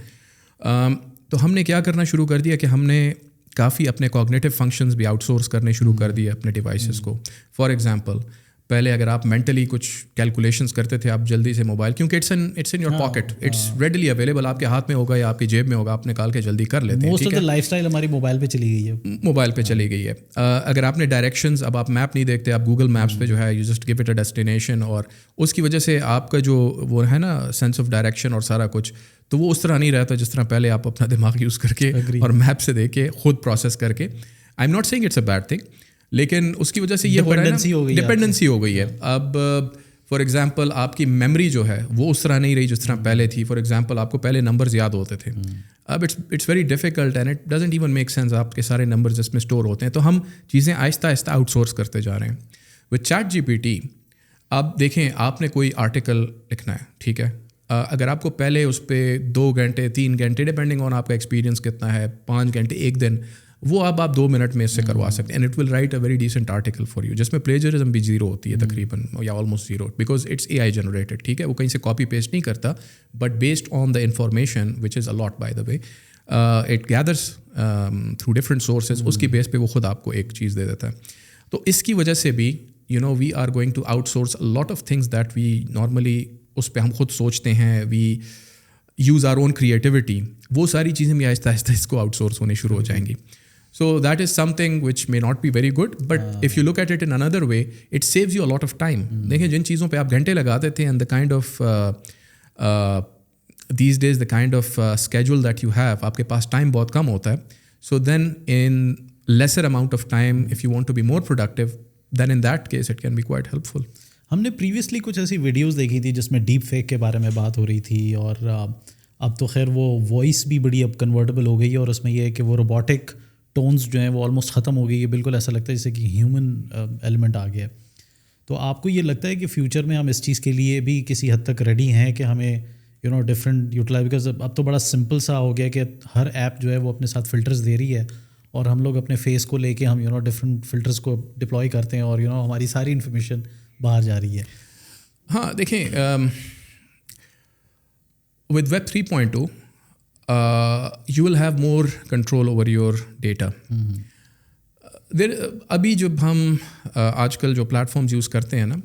تو ہم نے کیا کرنا شروع کر دیا کہ ہم نے کافی اپنے کوگنیٹو فنکشنز بھی آؤٹ سورس کرنے شروع کر دیے اپنے ڈیوائسز کو. فار ایگزامپل, پہلے اگر آپ مینٹلی کچھ کیلکولیشنز کرتے تھے, آپ جلدی سے موبائل, کیونکہ it's in your pocket, it's readily available, آپ کے ہاتھ میں ہوگا یا آپ کی جیب میں ہوگا, آپ نکال کے جلدی کر لیتے ہیں. Most of the life style ہماری موبائل پہ چلی گئی ہے. موبائل پہ چلی گئی ہے. اگر آپ نے ڈائریکشنز, اب آپ میپ نہیں دیکھتے, آپ گوگل میپس پہ جو ہے you just give it a destination, اور اس کی وجہ سے آپ کا جو وہ ہے نا سینس آف ڈائریکشن اور سارا کچھ, تو وہ اس طرح نہیں رہتا جس طرح پہلے آپ اپنا دماغ یوز کر کے اور میپ سے دیکھ کے خود پروسیس کر کے. I am not seeing it's a bad thing, لیکن اس کی وجہ سے یہ ہو رہا ہے نا, ڈپینڈنسی ہو گئی ہے. اب فار ایگزامپل آپ کی میموری جو ہے وہ اس طرح نہیں رہی جس طرح پہلے تھی. فار ایگزامپل آپ کو پہلے نمبرز یاد ہوتے تھے, اب it's very difficult and it doesn't even make sense. آپ کے سارے نمبرز اس میں اسٹور ہوتے ہیں, تو ہم چیزیں آہستہ آہستہ آؤٹ سورس کرتے جا رہے ہیں. With chat G P T اب دیکھیں, آپ نے کوئی آرٹیکل لکھنا ہے, ٹھیک ہے, اگر آپ کو پہلے اس پہ 2 گھنٹے 3 گھنٹے ڈپینڈنگ آن آپ کا ایکسپیرینس کتنا ہے, 5 گھنٹے 1 دن, وہ اب آپ 2 منٹ میں اس سے کروا سکتے ہیں. And it will write a very decent article for you, جس میں پلیجرزم بھی 0 ہوتی ہے تقریباً, یا almost 0, because it's A I generated. ٹھیک ہے, وہ کہیں سے کاپی پیسٹ نہیں کرتا, but based on the information which is a lot by the way it gathers through different sources, اس کی بیس پہ وہ خود آپ کو ایک چیز دے دیتا ہے. تو اس کی وجہ سے بھی you know we are going to outsource lot of things that we normally اس پہ ہم خود سوچتے ہیں, we use our own creativity, وہ ساری چیزیں بھی آہستہ آہستہ اس کو آؤٹ سورس ہونے شروع ہو جائیں گی. So that is something which may not be very good, but if you look at it in another way, it saves you a lot of time. دیکھیں جن چیزوں پہ آپ گھنٹے لگاتے تھے, and the kind of these days the kind of schedule that you have, آپ کے پاس ٹائم بہت کم ہوتا ہے. So then in lesser amount of time, if you want to be more productive, then in that case it can be quite helpful. ہم نے پریویسلی کچھ ایسی ویڈیوز دیکھی تھی جس میں ڈیپ فیک کے بارے میں بات ہو رہی تھی, اور اب تو خیر وہ وائس بھی بڑی اب کنورٹیبل ہو گئی ہے, اور اس میں یہ ہے کہ وہ روبوٹک ٹونز جو ہیں وہ آلموسٹ ختم ہو گئی ہے. بالکل ایسا لگتا ہے جیسے کہ ہیومن ایلیمنٹ آ گیا ہے. تو آپ کو یہ لگتا ہے کہ فیوچر میں ہم اس چیز کے لیے بھی کسی حد تک ریڈی ہیں کہ ہمیں you know different utilize, because اب تو بڑا سمپل سا ہو گیا کہ ہر ایپ جو ہے وہ اپنے ساتھ فلٹرز دے رہی ہے, اور ہم لوگ اپنے فیس کو لے کے ہم یو نو ڈفرینٹ فلٹرز کو ڈپلوائے کرتے ہیں, اور یو نو ہماری ساری انفارمیشن باہر جا رہی ہے. ہاں دیکھیں, with web 3.2 you will have more control over your data. ابھی جب ہم آج کل جو پلیٹ فارمز یوز کرتے ہیں نا,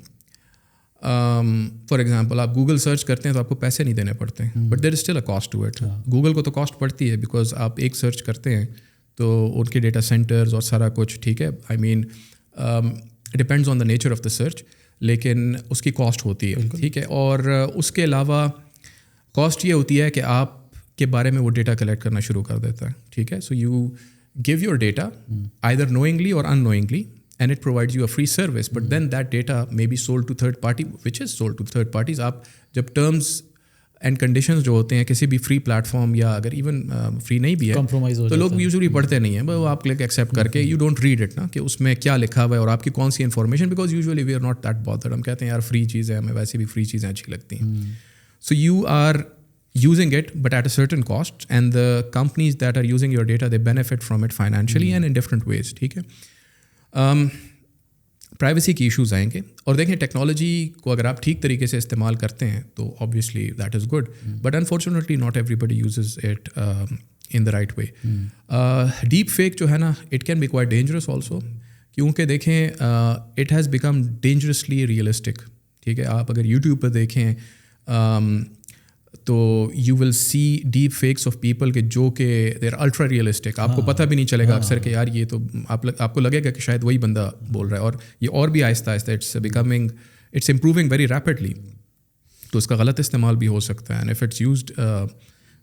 فار ایگزامپل آپ گوگل سرچ کرتے ہیں تو آپ کو پیسے نہیں دینے پڑتے, but there is still a cost to it. Google کو تو کاسٹ پڑتی ہے, بیکاز آپ ایک سرچ کرتے ہیں تو ان کے ڈیٹا سینٹرز اور سارا کچھ, ٹھیک ہے, I mean depends on the nature of the search, لیکن اس کی کاسٹ ہوتی ہے. ٹھیک ہے, اور اس کے علاوہ کاسٹ یہ ہوتی ہے کہ آپ کے بارے میں وہ ڈیٹا کلیکٹ کرنا شروع کر دیتا ہے. ٹھیک ہے, so you give your data either knowingly or unknowingly, and it provides you a free service, but then that data may be sold to third party which is sold to third parties. آپ جب ٹرمز اینڈ کنڈیشنز جو ہوتے ہیں کسی بھی فری پلیٹ فارم, یا اگر ایون فری نہیں بھی ہے تو لوگ یوزلی پڑھتے نہیں ہیں, وہ آپ کلک ایکسیپٹ کر کے, یو ڈونٹ ریڈ اٹ نا کہ اس میں کیا لکھا ہوا ہے اور آپ کی کون سی information, because usually we are not that bothered. ہم کہتے ہیں یار فری چیز ہے, ہمیں ویسے بھی فری چیزیں اچھی لگتی ہیں. So you are using it, but at a certain cost, and the companies that are using your data, they benefit from it financially and in different ways. ٹھیک ہے, پرائیویسی کی ایشوز آئیں گے, اور دیکھیں ٹیکنالوجی کو اگر آپ ٹھیک طریقے سے استعمال کرتے ہیں تو obviously that is good, but unfortunately not everybody uses it in the right way. Deep fake جو ہے نا, it can be quite dangerous also, کیونکہ دیکھیں it has become dangerously realistic. ٹھیک ہے, آپ اگر YouTube پہ دیکھیں تو you will see deep fakes of people کہ جو کہ دے آر الٹرا ریئلسٹک, آپ کو پتہ بھی نہیں چلے گا اکثر کہ یار یہ تو آپ کو لگے گا کہ شاید وہی بندہ بول رہا ہے, اور یہ اور بھی آہستہ آہستہ it's becoming, it's improving very rapidly. تو اس کا غلط استعمال بھی ہو سکتا ہے. And if it's used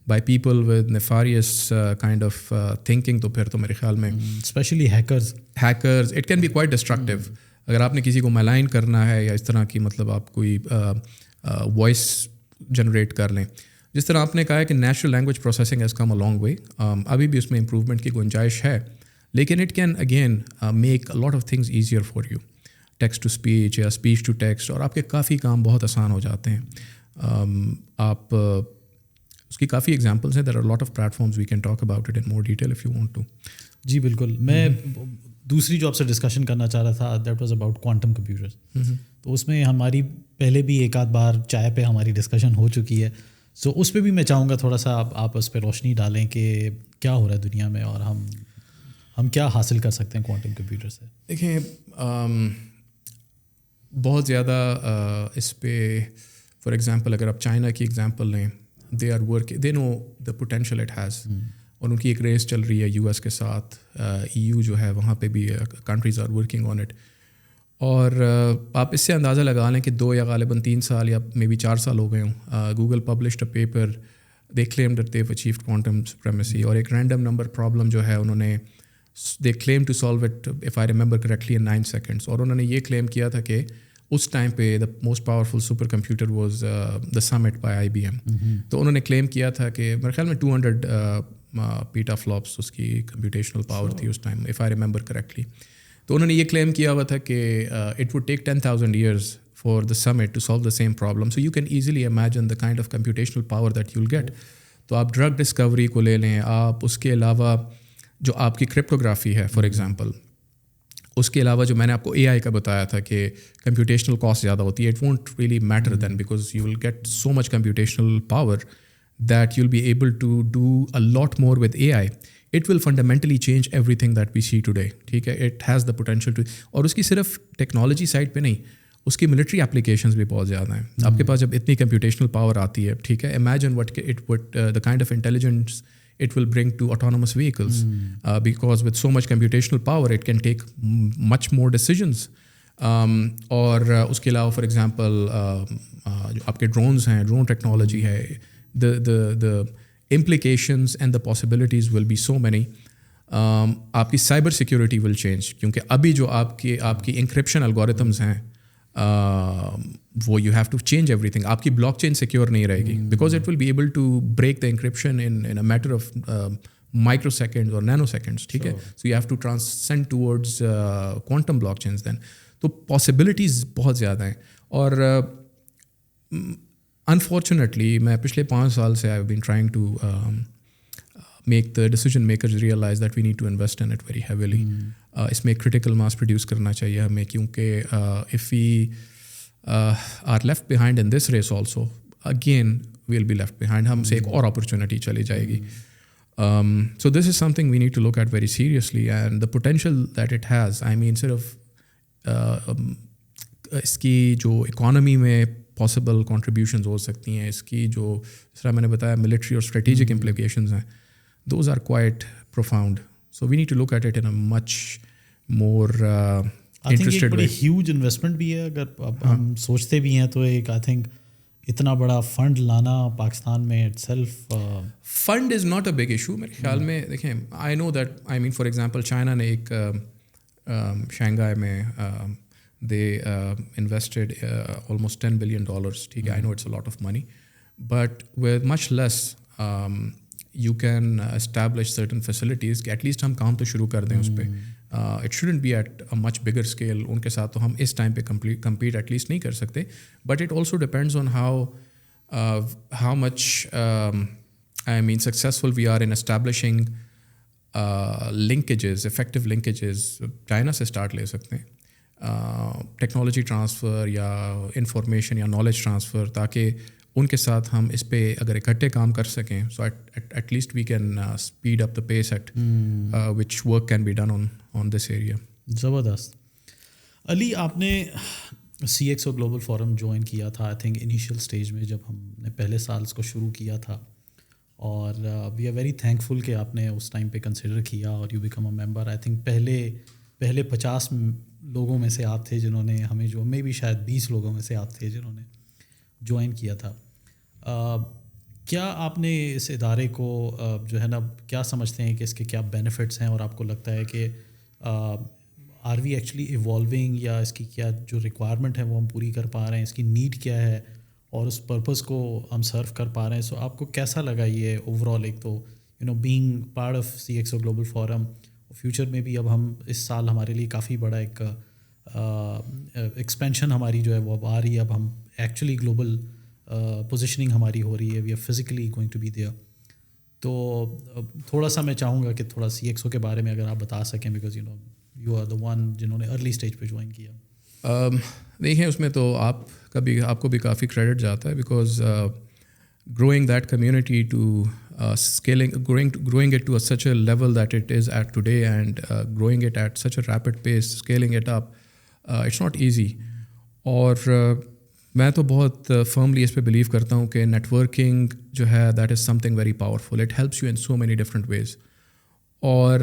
by people with nefarious kind of thinking تو پھر تو میرے خیال میں especially hackers it can be quite destructive. اگر آپ نے کسی کو میلائن کرنا ہے یا اس طرح کی مطلب آپ کوئی وائس جنریٹ کر لیں, جس طرح آپ نے کہا ہے کہ natural language processing has come a long way, ابھی بھی اس میں امپروومنٹ کی گنجائش ہے, لیکن it can again make a lot of things easier for you, text to speech یا اسپیچ ٹو ٹیکسٹ, اور آپ کے کافی کام بہت آسان ہو جاتے ہیں. آپ اس کی کافی ایگزامپلس ہیں. There are lot of platforms we can talk about it in more detail if you want to. جی بالکل. میں دوسری جو آپ سے ڈسکشن کرنا چاہ رہا تھا that was about quantum computers. تو اس میں ہماری پہلے بھی ایک آدھ بار چائے پہ ہماری ڈسکشن ہو چکی ہے. سو اس پہ بھی میں چاہوں گا تھوڑا سا آپ اس پہ روشنی ڈالیں کہ کیا ہو رہا ہے دنیا میں اور ہم کیا حاصل کر سکتے ہیں کوانٹم کمپیوٹر سے. دیکھیں بہت زیادہ اس پہ فار ایگزامپل اگر آپ چائنا کی ایگزامپل لیں, دے نو دا پوٹینشیل اٹ ہیز, اور ان کی ایک ریس چل رہی ہے یو ایس کے ساتھ. EU جو ہے وہاں پہ بھی countries are working on it, اور آپ اس سے اندازہ لگا لیں کہ 2 یا غالباً 3 سال یا مے بی 4 سال ہو گئے ہوں. Google published a paper, they claim that they've achieved quantum supremacy, اور ایک رینڈم نمبر پرابلم جو ہے انہوں نے they claim to solve it if I remember correctly in 9 seconds. اور انہوں نے یہ کلیم کیا تھا کہ اس ٹائم پہ the most powerful super computer was the summit by IBM. تو انہوں نے کلیم کیا تھا کہ میرے خیال میں 200 پیٹا فلاپس اس کی کمپیوٹیشنل پاور تھی اس time if I remember correctly. تو انہوں نے یہ کلیم کیا ہوا تھا کہ it would take 10,000 years for the Summit to solve the same problem. So you can easily imagine the kind of computational power that you will get. تو آپ ڈرگ ڈسکوری کو لے لیں, آپ اس کے علاوہ جو آپ کی کرپٹوگرافی ہے فار ایگزامپل, اس کے علاوہ جو میں نے آپ کو AI کا بتایا تھا کہ کمپیوٹیشنل کاسٹ زیادہ ہوتی ہے, it won't really matter then because you will get so much computational power that you will be able to do a lot more with AI. It will fundamentally change everything that we see today. ٹھیک ہے, it has the potential to, اور اس کی صرف ٹیکنالوجی سائڈ پہ نہیں, اس کی ملٹری اپلیکیشنز بھی بہت زیادہ ہیں. آپ کے پاس جب اتنی کمپیوٹیشنل پاور آتی ہے, ٹھیک ہے, imagine what it would the kind of intelligence it will bring to autonomous vehicles, because with so much computational power it can take much more decisions. اور اس کے علاوہ فار ایگزامپل جو آپ کے ڈرونز ہیں, ڈرون ٹیکنالوجی ہے, the implications and the possibilities will be so many. آپ کی سائبر سیکورٹی ول چینج, کیونکہ ابھی جو آپ کی انکرپشن الگوریتمز ہیں وہ you have to change everything. آپ کی بلاک چین سیکیور نہیں رہے گی because it will be able to break the encryption in a matter of microseconds اور نینو سیکنڈس. ٹھیک ہے, so you have to transcend towards quantum blockchains then. تو پاسبلٹیز بہت زیادہ ہیں, اور انفارچونیٹلی میں پچھلے 5 سال سے I have been trying to make the decision makers realize that we need to invest in it very heavily. اس میں کرٹیکل ماس پروڈیوس کرنا چاہیے ہمیں, کیونکہ if we are left behind in this race also again we will be left behind. ہم سے ایک اور اپرچونیٹی چلی جائے گی. So this is something we need to look at very seriously, and the potential that it has, آئی مین صرف اس کی جو اکانومی میں پاسبل کنٹریبیوشنز ہو سکتی ہیں, اس کی جو جس طرح میں نے بتایا ملٹری اور اسٹریٹجک امپلیکیشنز ہیں, those are quite profound. So we need to look at it in a much more interested way. بڑی ہیوج انویسٹمنٹ بھی ہے اگر ہم سوچتے بھی ہیں تو. ایک آئی تھنک اتنا بڑا فنڈ لانا پاکستان میں itself, fund is not a big issue میرے خیال میں. دیکھیں I know that, I mean for example China نے ایک شنگھائی میں دے انویسٹڈ آلموسٹ $10 billion. ٹھیک ہے, I know it's a lot of money, but with much less you can establish certain facilities کہ ایٹ لیسٹ ہم کام تو شروع کر دیں اس پہ. It shouldn't be at a much bigger scale. ان کے ساتھ تو ہم اس ٹائم پہ compete ایٹ لیسٹ نہیں کر سکتے, but it also depends on how much I mean successful we are in establishing linkages, effective linkages. China سے اسٹارٹ لے سکتے ہیں, ٹیکنالوجی ٹرانسفر یا انفارمیشن یا نالج ٹرانسفر, تاکہ ان کے ساتھ ہم اس پہ اگر اکٹھے کام کر سکیں. So at least we can speed up the pace at which work can be done on this area. زبردست. علی, آپ نے CXO گلوبل فورم جوائن کیا تھا آئی تھنک انیشیل اسٹیج میں جب ہم نے پہلے سال اس کو شروع کیا تھا, اور وی آر ویری تھینکفل کہ آپ نے اس ٹائم پہ کنسیڈر کیا اور you become a member. I think پہلے 50 لوگوں میں سے آپ تھے جنہوں نے ہمیں جو, میں بھی شاید 20 لوگوں میں سے آپ تھے جنہوں نے جوائن کیا تھا. کیا آپ نے اس ادارے کو جو ہے نا کیا سمجھتے ہیں کہ اس کے کیا بینیفٹس ہیں, اور آپ کو لگتا ہے کہ آر وی ایکچولی ایوالونگ, یا اس کی کیا جو ریکوائرمنٹ ہے وہ ہم پوری کر پا رہے ہیں, اس کی نیڈ کیا ہے اور اس پرپز کو ہم سرو کر پا رہے ہیں. سو آپ کو کیسا لگا یہ اوور آل, ایک تو being part of CXO global forum, future میں بھی اب ہم اس سال ہمارے لیے کافی بڑا ایک ایکسپینشن ہماری جو ہے وہ اب آ رہی ہے, اب ہم ایکچولی گلوبل پوزیشننگ ہماری ہو رہی ہے, we are physically going to be there. تو تھوڑا سا میں چاہوں گا کہ تھوڑا CXO کے بارے میں اگر آپ بتا سکیں, because you are the one جنہوں نے ارلی اسٹیج پہ جوائن کیا. دیکھیں اس میں تو آپ کو بھی کافی کریڈٹ جاتا ہے, because growing that community to growing it to such a level that it is at today, and growing it at such a rapid pace, scaling it up, it's not easy. اور میں تو بہت فرملی اس پہ بلیو کرتا ہوں کہ نیٹورکنگ جو ہے that is something very powerful. It helps you in so many different ways. اور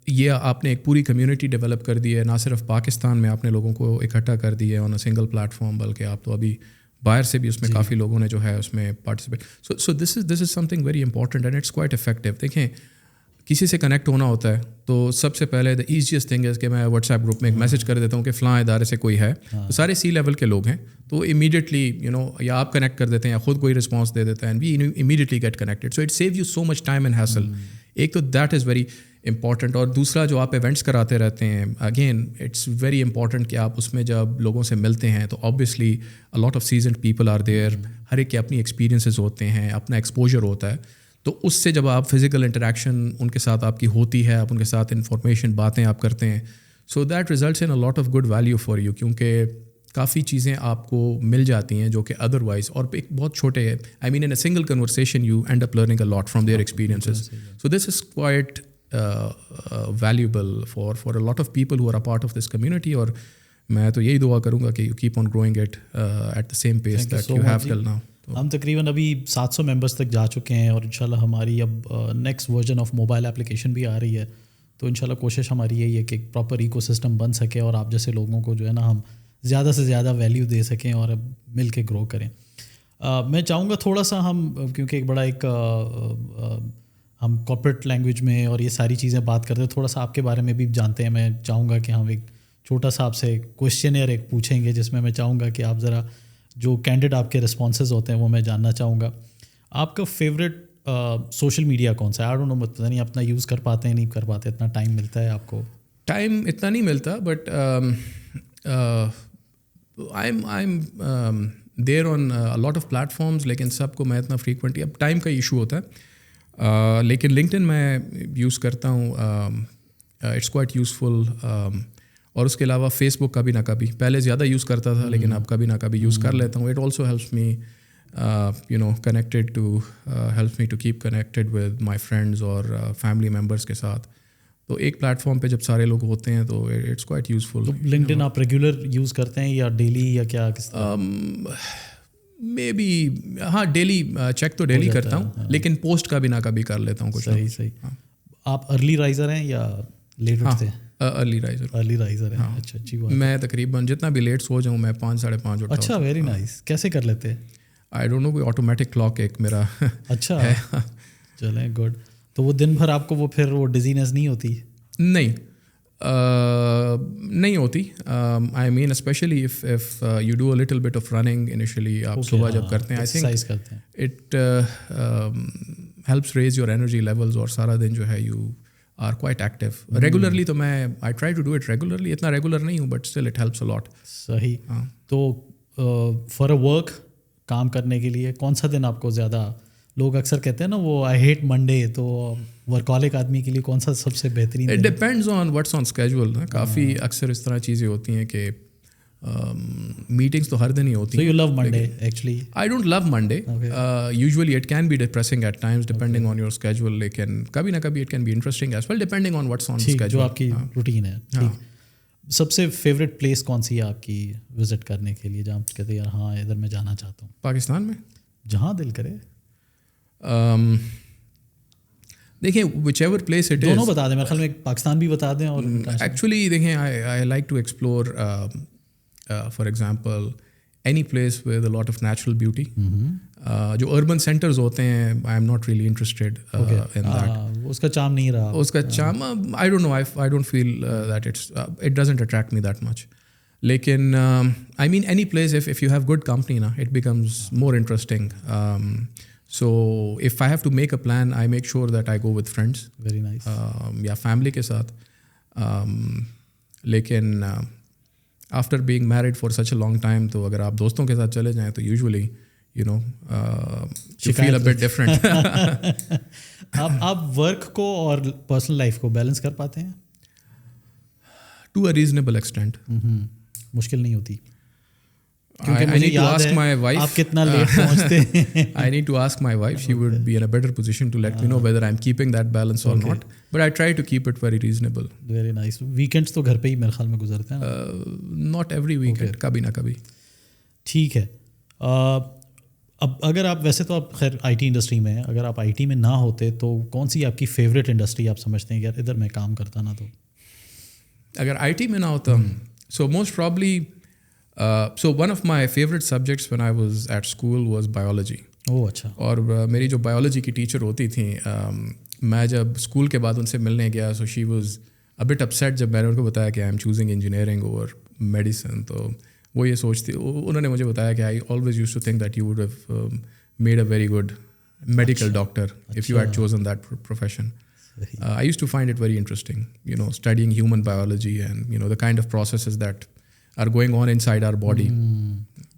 یہ آپ نے ایک پوری کمیونٹی ڈیولپ کر دی ہے, نہ صرف پاکستان میں آپ نے لوگوں کو اکٹھا کر دی ہے آن اے سنگل پلیٹ فارم, بلکہ آپ تو ابھی باہر سے بھی اس میں کافی لوگوں نے جو ہے اس میں participate. So this is something very important and it's quite effective. دیکھیں کسی سے کنیکٹ ہونا ہوتا ہے تو سب سے پہلے دا ایزیسٹ تھنگ از کہ میں واٹس ایپ گروپ میں ایک میسج کر دیتا ہوں کہ فلاں ادارے سے کوئی ہے, تو سارے C لیول کے لوگ ہیں, تو امیڈیٹلی یا آپ کنیکٹ کر دیتے ہیں یا خود کوئی رسپانس دے دیتا ہے, and we immediately get connected. So it save you so much time and hassle. ایک تو دیٹ از ویری امپورٹنٹ. اور دوسرا جو آپ ایونٹس کراتے رہتے ہیں, اگین اٹس ویری امپورٹنٹ کہ آپ اس میں جب لوگوں سے ملتے ہیں تو obviously a lot of seasoned people are there, ہر ایک کے اپنی ایکسپیرینسز ہوتے ہیں, اپنا ایکسپوجر ہوتا ہے. تو اس سے جب آپ فزیکل انٹریکشن ان کے ساتھ آپ کی ہوتی ہے, آپ ان کے ساتھ انفارمیشن باتیں آپ کرتے ہیں, so that results in a lot of good value for you, کیونکہ کافی چیزیں آپ کو مل جاتی ہیں جو کہ ادروائز, اور ایک بہت چھوٹے I mean in a single conversation you end up learning a lot from their experiences. So this is quite valuable for a lot of people who are a part of this community. اور میں تو یہی دعا کروں گا کہ you keep on growing it at the same pace that you have till now. ہم تقریباً ابھی 700 ممبرس تک جا چکے ہیں, اور انشاءاللہ ہماری اب next version of mobile application بھی آ رہی ہے, تو انشاءاللہ کوشش ہماری یہی ہے کہ ایک پراپر ایکو سسٹم بن سکے, اور آپ جیسے لوگوں کو جو ہے نا ہم زیادہ سے زیادہ ویلیو دے سکیں اور مل کے گرو کریں. میں چاہوں گا تھوڑا سا ہم, کیونکہ ایک بڑا ایک ہم کارپوریٹ لینگویج میں اور یہ ساری چیزیں بات کرتے ہیں, تھوڑا سا آپ کے بارے میں بھی جانتے ہیں. میں چاہوں گا کہ ہم ایک چھوٹا سا آپ سے کویشچنئر ایک پوچھیں گے, جس میں میں چاہوں گا کہ آپ ذرا جو کینڈیڈ آپ کے رسپانسز ہوتے ہیں وہ میں جاننا چاہوں گا. آپ کا فیوریٹ سوشل میڈیا کون سا ہے؟ آئی ڈونٹ نو, پتہ نہیں اپنا یوز کر پاتے ہیں نہیں کر پاتے, اتنا ٹائم ملتا ہے آپ کو؟ ٹائم اتنا نہیں ملتا, but I am there on lot of platforms, لیکن سب کو میں اتنا فریکوینٹلی, اب ٹائم کا ایشو ہوتا ہے. لیکن لنکڈ ان میں یوز کرتا ہوں, اٹس کوائٹ یوزفل. اور اس کے علاوہ فیس بک کبھی نہ کبھی, پہلے زیادہ یوز کرتا تھا لیکن اب کبھی نہ کبھی یوز کر لیتا ہوں. It also helps me connected to helps me to keep connected with my friends اور فیملی ممبرس کے ساتھ. تو ایک پلیٹ فارم پہ جب سارے لوگ ہوتے ہیں تو اٹس کوائٹ یوزفل. لنکڈ ان آپ ریگولر یوز کرتے ہیں یا ڈیلی یا کیا؟ مے بی ہاں, ڈیلی چیک تو ڈیلی کرتا ہوں, لیکن پوسٹ کا بھی نہ کبھی کر لیتا ہوں کچھ. صحیح. آپ ارلی رائزر ہیں یا لیٹ اٹھتے ہیں؟ ارلی رائزر ہیں. اچھا, اچھی بات. میں تقریباً جتنا بھی لیٹ سو جاؤں میں 5 ساڑھے 5 اٹھتا ہوں. اچھا, ویری نائس. کیسے کر لیتے ہیں؟ آئی ڈونٹ نو, کوئی آٹومیٹک کلاک ایک میرا. اچھا ہے, چلیں گڈ. تو وہ دن بھر آپ کو وہ پھر وہ ڈیزینس نہیں ہوتی؟ نہیں ہوتی. I mean especially if you do a little bit of running initially, آپ صبح جب کرتے ہیں, I think it helps raise your energy levels, اور سارا دن جو ہے you are quite active. Regularly تو میں I try to do it regularly, اتنا ریگولر نہیں ہوں, but still it helps a lot. صحیح. تو فار اے ورک کام کرنے کے لیے کون سا دن آپ کو زیادہ, لوگ اکثر کہتے ہیں نا وہ آئی ہیٹ منڈے, تو ورکالک آدمی کے لیے کون سا سب سے بہترین؟ It depends on what's on schedule. کافی اکثر اس طرح چیزیں ہوتی ہیں کہ میٹنگس تو ہر دن ہی ہوتی ہیں. So you love Monday actually? I don't love Monday. Usually it can be depressing at times depending on your schedule, لیکن کبھی نہ کبھی it can be interesting as well depending on what's on the schedule. جو آپ کی روٹین ہے. ٹھیک. سب سے فیوریٹ پلیس کون سی ہے آپ کی وزٹ کرنے کے لیے, جہاں کہتے ہیں یار ہاں ادھر میں جانا چاہتا ہوں؟ پاکستان میں جہاں دل کرے. دیکھیں وچ ایور پلیس اٹ از, دونوں بتا دیں. میرے خیال میں پاکستان بھی بتا دیں. اور ایکچولی دیکھیں I like to explore for example any place with a lot of natural beauty. جو urban centers ہوتے ہیں, I am not really interested in that. اس کا چام نہیں رہا. اس کا چام, I don't know, I don't feel that it doesn't attract me that much. لیکن I mean any place if you have good company na, it becomes more interesting. So if I have to make a plan, I make sure that I go with friends. Very nice. یا family کے ساتھ. لیکن after being married for such a long time, تو اگر آپ دوستوں کے ساتھ چلے جائیں تو usually you know you feel a bit different. آپ ورک کو اور پرسنل لائف کو بیلنس کر پاتے ہیں؟ To a reasonable extent. مشکل نہیں ہوتی. I need to ask my wife. آپ کتنا لیٹ پہنچتے ہیں؟ I need to ask my wife. She would be in a better position to let me know whether I'm keeping that balance or not. But I try to keep it very reasonable. Very nice. Weekends تو گھر پہ ہی میرے خیال میں گزرتے ہیں. Not every weekend. کبھی نہ کبھی. ٹھیک ہے. اب اگر آپ ویسے تو آپ خیر آئی ٹی انڈسٹری میں ہیں, اگر آپ آئی ٹی میں نہ ہوتے تو کون سی آپ کی فیوریٹ انڈسٹری آپ سمجھتے ہیں کہ یار ادھر میں کام کرتا نا؟ تو اگر آئی ٹی میں نہ ہوتا, so most probably so one of my favorite subjects when I was at school was biology. اچھا. اور میری جو بایولوجی کی ٹیچر ہوتی تھیں, میں جب اسکول کے بعد ان سے ملنے گیا, so she was a bit upset جب میں نے ان کو بتایا کہ I am choosing engineering over medicine. تو وہ یہ سوچتی, انہوں نے مجھے بتایا کہ I always used to think that you would have made a very good medical doctor if you had chosen that profession. I used to find it very interesting, you know, studying human biology and you know the kind of processes that are going on inside our body.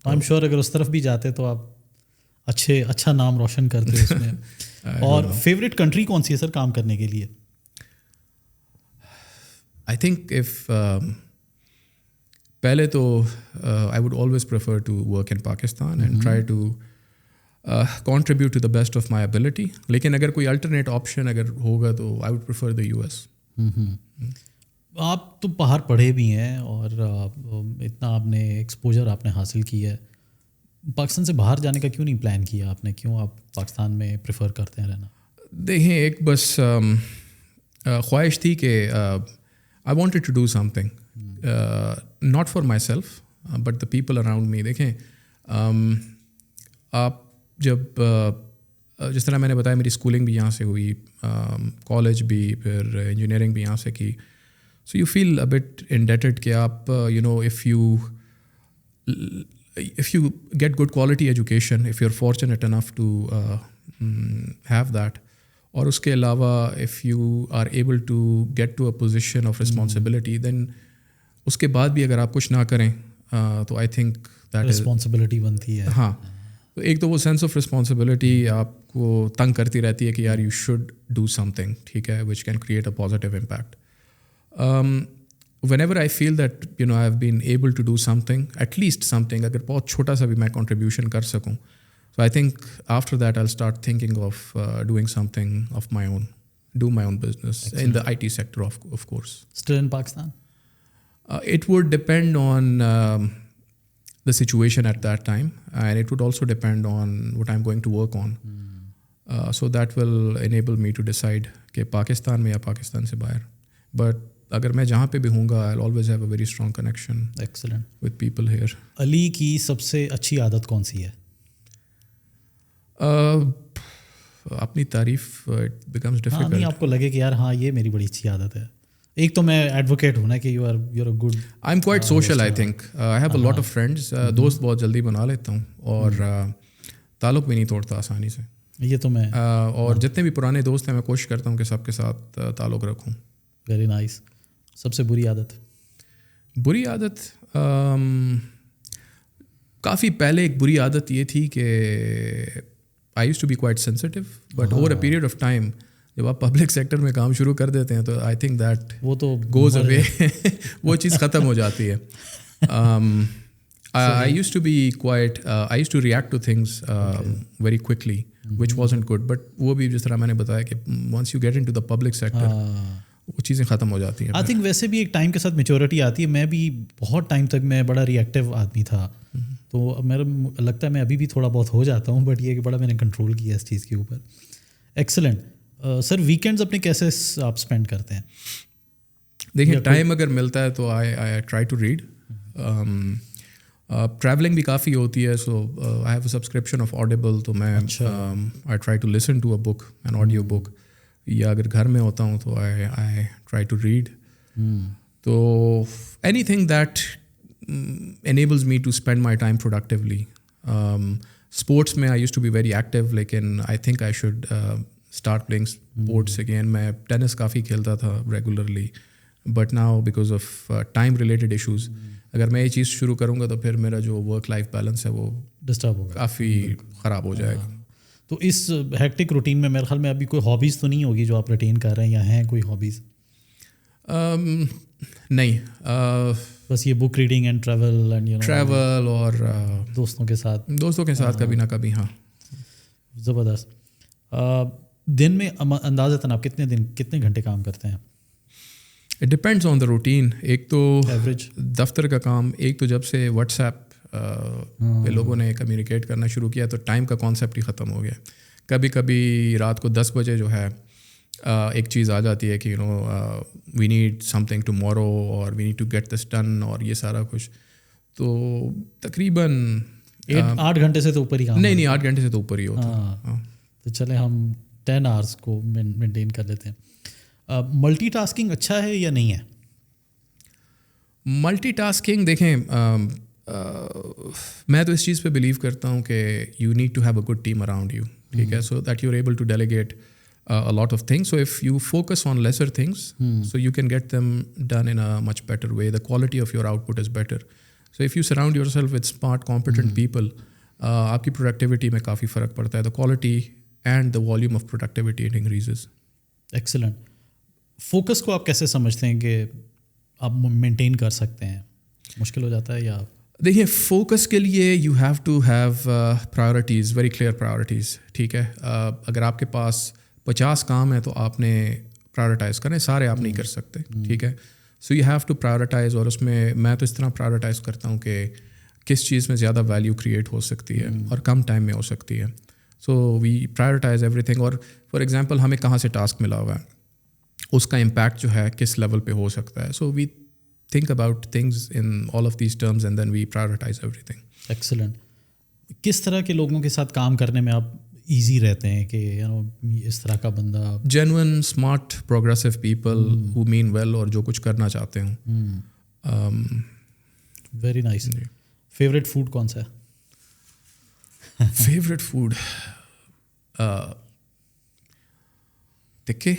I'm sure اگر اس طرف بھی جاتے تو آپ اچھا نام روشن کرتے اس میں. اور فیوریٹ کنٹری کون سی ہے سر کام کرنے کے لیے؟ I think if پہلے تو I would always prefer to work in Pakistan and try to contribute to the best of my ability. لیکن اگر کوئی alternate option اگر ہوگا تو I would prefer the US. آپ تو باہر پڑھے بھی ہیں اور اتنا آپ نے ایکسپوجر آپ نے حاصل کیا ہے, پاکستان سے باہر جانے کا کیوں نہیں پلان کیا آپ نے؟ کیوں آپ پاکستان میں پریفر کرتے ہیں رہنا؟ دیکھیں, ایک بس خواہش تھی کہ I wanted to do something, not for myself but the people around me. دیکھیں, آپ جب جس طرح میں نے بتایا میری اسکولنگ بھی یہاں سے ہوئی, کالج بھی, پھر انجینئرنگ بھی یہاں سے کی, so you feel a bit indebted کہ آپ you know if you get good quality education, if you're fortunate enough to have that, اور اس کے علاوہ if you are able to get to a position of responsibility, then اس کے بعد بھی اگر آپ کچھ نہ کریں تو I think that responsibility بنتی ہے. ہاں, تو ایک تو وہ سینس آف رسپانسبلٹی آپ کو تنگ کرتی رہتی ہے کہ یار you should do some thing, ٹھیک ہے, which can create a positive impact. whenever I feel that you know I've been able to do something, at least something, اگر بہت چھوٹا سا بھی میں contribution کر سکوں, so I think after that I'll start thinking of doing something of my own, do my own business. Excellent. In the IT sector of course. Still in Pakistan? It would depend on the situation at that time, and it would also depend on what I'm going to work on. So that will enable me to decide کہ پاکستان میں یا پاکستان سے باہر. But اگر میں جہاں پہ بھی ہوں گا I'll always have a very strong connection. Excellent. with people here. علی کی سب سے اچھی عادت کون سی ہے؟ اپنی تعریف, it becomes difficult. نہیں آپ کو لگے کہ یار ہاں یہ میری بڑی اچھی عادت ہے. ایک تو میں ایڈوکیٹ ہوں نا کہ you're a good. I'm quite social I think. I have a lot of friends. دوست بہت جلدی بنا لیتا ہوں اور تعلق بھی نہیں توڑتا آسانی سے. یہ تو میں اور جتنے بھی پرانے دوست ہیں میں کوشش کرتا ہوں کہ سب کے ساتھ تعلق رکھوں. Very nice. سب سے بری عادت؟ بری عادت کافی پہلے ایک بری عادت یہ تھی کہ I used to be quite sensitive, but over a period of time جب آپ پبلک سیکٹر میں کام شروع کر دیتے ہیں تو I think that وہ تو goes away. وہ چیز ختم ہو جاتی ہے. I used to be quite I used to react to things very quickly, which wasn't good, but وہ بھی جس طرح میں نے بتایا کہ once you get into the public sector وہ چیزیں ختم ہو جاتی ہیں. آئی تھنک ویسے بھی ایک ٹائم کے ساتھ میچورٹی آتی ہے. میں بھی بہت ٹائم تک میں بڑا ری ایکٹیو آدمی تھا, تو میرا لگتا ہے میں ابھی بھی تھوڑا بہت ہو جاتا ہوں, بٹ یہ کہ بڑا میں نے کنٹرول کیا اس چیز کے اوپر. ایکسلنٹ. سر ویکینڈز اپنے کیسے آپ اسپینڈ کرتے ہیں؟ دیکھیں ٹائم اگر ملتا ہے تو I try to read. Travelling بھی کافی ہوتی ہے, so I have a subscription of Audible, تو میں I try to listen to a book, an audio book, یا اگر گھر میں ہوتا ہوں تو آئی ٹرائی ٹو ریڈ. تو anything that enables me to spend my time productively. Sports میں I used to be very active, لیکن I think I should start playing sports again. میں ٹینس کافی کھیلتا تھا regularly, but now because of time related issues اگر میں یہ چیز شروع کروں گا تو پھر میرا جو ورک لائف بیلنس ہے وہ ڈسٹرب ہوگا, کافی خراب ہو جائے گا. تو اس ہیکٹک روٹین میں میرے خیال میں ابھی کوئی ہابیز تو نہیں ہوگی جو آپ ریٹین کر رہے ہیں, یا ہیں کوئی ہابیز؟ نہیں, بس یہ بک ریڈنگ اینڈ ٹریول اور دوستوں کے ساتھ کبھی نہ کبھی. ہاں, زبردست. دن میں اندازتاً آپ کتنے گھنٹے کام کرتے ہیں؟ It depends on the routine. ایک تو ایوریج دفتر کا کام, ایک تو جب سے واٹس ایپ پہ لوگوں نے کمیونیکیٹ کرنا شروع کیا تو ٹائم کا کانسیپٹ ہی ختم ہو گیا. کبھی کبھی رات کو 10 بجے جو ہے ایک چیز آ جاتی ہے کہ we need something tomorrow اور we need to get this done اور یہ سارا کچھ. تو تقریباً 8 گھنٹے سے تو اوپر ہی کام. نہیں 8 گھنٹے سے تو اوپر ہی ہوتا. تو چلے ہم 10 آورس کو مینٹین کر لیتے ہیں. ملٹی ٹاسکنگ اچھا ہے یا نہیں ہے؟ ملٹی ٹاسکنگ دیکھیں, میں تو اس چیز پہ بلیو کرتا ہوں کہ you need to have a good team around you, ٹھیک ہے, so that you are able to delegate a lot of things. So if you focus on lesser things, so you can get them done in a much better way. The quality of your output is better. So if you surround yourself with smart, competent people, aapki productivity mein kafi farak padta hai. The quality and the volume of productivity it increases. Excellent. Focus کو آپ کیسے سمجھتے ہیں کہ آپ مینٹین کر سکتے ہیں؟ مشکل ہو جاتا ہے یا؟ دیکھیے, فوکس کے لیے you have to have priorities, very clear priorities, ٹھیک ہے. اگر آپ کے پاس 50 کام ہے تو آپ نے پرائورٹائز کریں, سارے آپ نہیں کر سکتے, ٹھیک ہے. سو یو ہیو ٹو پرائورٹائز, اور اس میں تو اس طرح پرائورٹائز کرتا ہوں کہ کس چیز میں زیادہ ویلیو کریٹ ہو سکتی ہے اور کم ٹائم میں ہو سکتی ہے. سو وی پرائورٹائز ایوری تھنگ. اور فار ایگزامپل ہمیں کہاں سے ٹاسک ملا ہوا ہے, اس کا امپیکٹ جو ہے کس لیول پہ ہو سکتا ہے. So we think about things in all of these terms and then we prioritize everything. Excellent. کس طرح کے لوگوں کے ساتھ کام کرنے میں آپ ایزی رہتے ہیں کہ اس طرح کا بندہ؟ Genuine, smart, progressive people who mean well اور جو کچھ کرنا چاہتے ہوں. Very nice. فیوریٹ فوڈ کون سا ہے؟ فیوریٹ فوڈ تکے,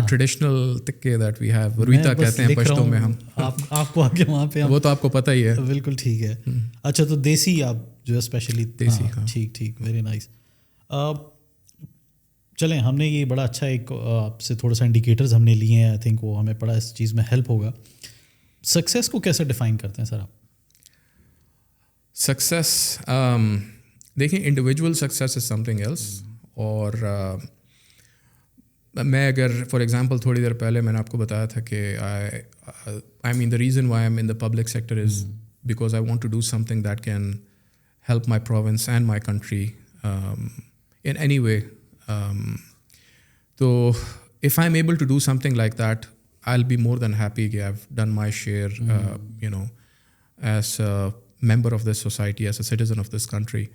ٹریڈیشنل تکے دیٹ وی ہیو, رویتا کہتے ہیں پشتوں میں ہم. آپ کو آگے وہاں پہ وہ تو آپ کو پتہ ہی ہے. بالکل ٹھیک ہے. اچھا, تو دیسی آپ جو ہے اسپیشلی دیسی. ٹھیک, ویری نائس. چلیں, ہم نے یہ بڑا اچھا ایک آپ سے تھوڑا سا انڈیکیٹرز ہم نے لیے ہیں, آئی تھنک وہ ہمیں بڑا اس چیز میں ہیلپ ہوگا. سکسیس کو کیسے ڈیفائن کرتے ہیں سر آپ؟ سکسیس دیکھیں, individual success is something else. اور میں اگر فار ایگزامپل تھوڑی دیر پہلے میں نے آپ کو بتایا تھا کہ I mean the reason why I am in the public sector is because I want to do something that can help my province and my country in any way. So if I'm able to do something like that, I'll be more than happy. I've done my share, as a member of this society, as a citizen of this country.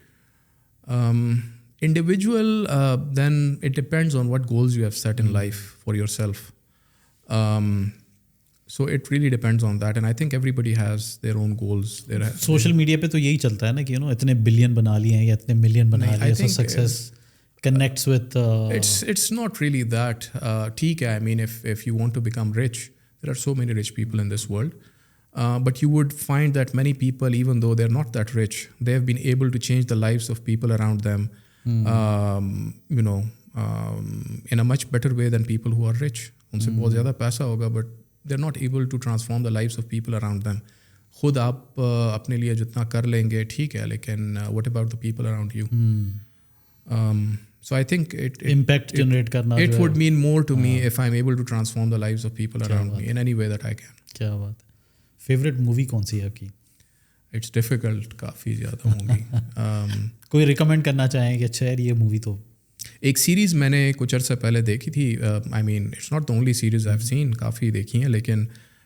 Individual, then it depends on what goals you have set in life for yourself. So it really depends on that, and I think everybody has their own goals. Social media پہ تو یہی چلتا ہے نا کہ اتنے بلین بنا لیے ہیں یا اتنے ملین بنا لیے, so success connects with it's not really that. ٹھیک ہے, I mean if you want to become rich, there are so many rich people in this world, but you would find that many people, even though they're not that rich, they have been able to change the lives of people around them, in a much better way than people who are rich. ان سے بہت زیادہ پیسہ ہوگا, but they're not able to transform the lives of people around them. خود آپ اپنے لیے جتنا کر لیں گے ٹھیک ہے, لیکن what about the people around you? So I think impact generate کرنا it would mean more to me if I'm able to transform the lives of people around me in any way that I can. کیا بات ہے. فیوریٹ مووی کون سی ہے آپ کی؟ It's difficult, کافی زیادہ ہوں گی. کوئی ریکمینڈ کرنا چاہیں کہ اچھا یار یہ مووی تو ایک سیریز میں نے کچھ عرصہ پہلے دیکھی تھی. I mean it's not the only series I have seen, کافی دیکھی ہیں, لیکن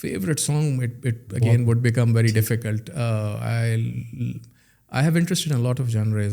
Favorite song, it again would become very difficult. I have interest in a lot of genres,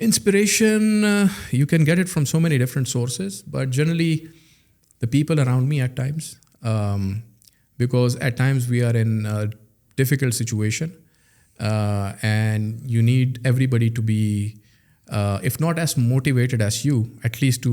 Inspiration, you can get it from so many different sources, but generally the people around me at times, because at times we are in a difficult situation and you need everybody to be, if not as motivated as you, at least to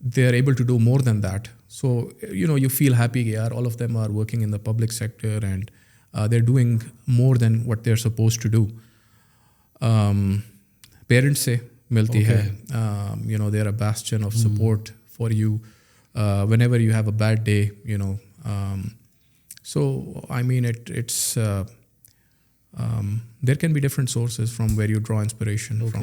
they are able to do more than that. So, you feel happy that all of them are working in the public sector and they're doing more than what they're supposed to do. Parents se milti hai. They're a bastion of support for you whenever you have a bad day, So, I mean, it's there can be different sources from where you draw inspiration from.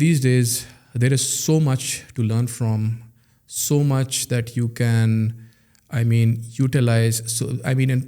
these days there is so much to learn from, so much that you can utilize. So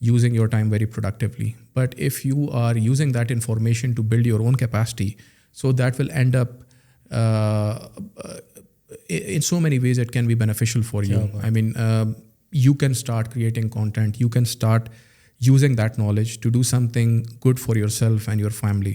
using your time very productively. But if you are using that information to build your own capacity, so that will end up in so many ways it can be beneficial for you. You can start creating content, you can start using that knowledge to do something good for yourself and your family.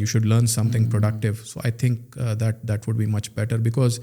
you should learn something productive, so I think that would be much better, because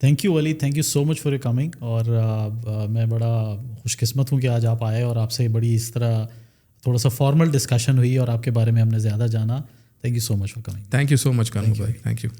thank you Ali, thank you so much for your coming. اور میں بڑا خوش قسمت ہوں کہ آج آپ آئے اور آپ سے بڑی اس طرح تھوڑا سا فارمل ڈسکشن ہوئی اور آپ کے بارے میں ہم نے زیادہ جانا. Thank you so much for coming. Thank you so much Kanu بھائی, تھینک یو.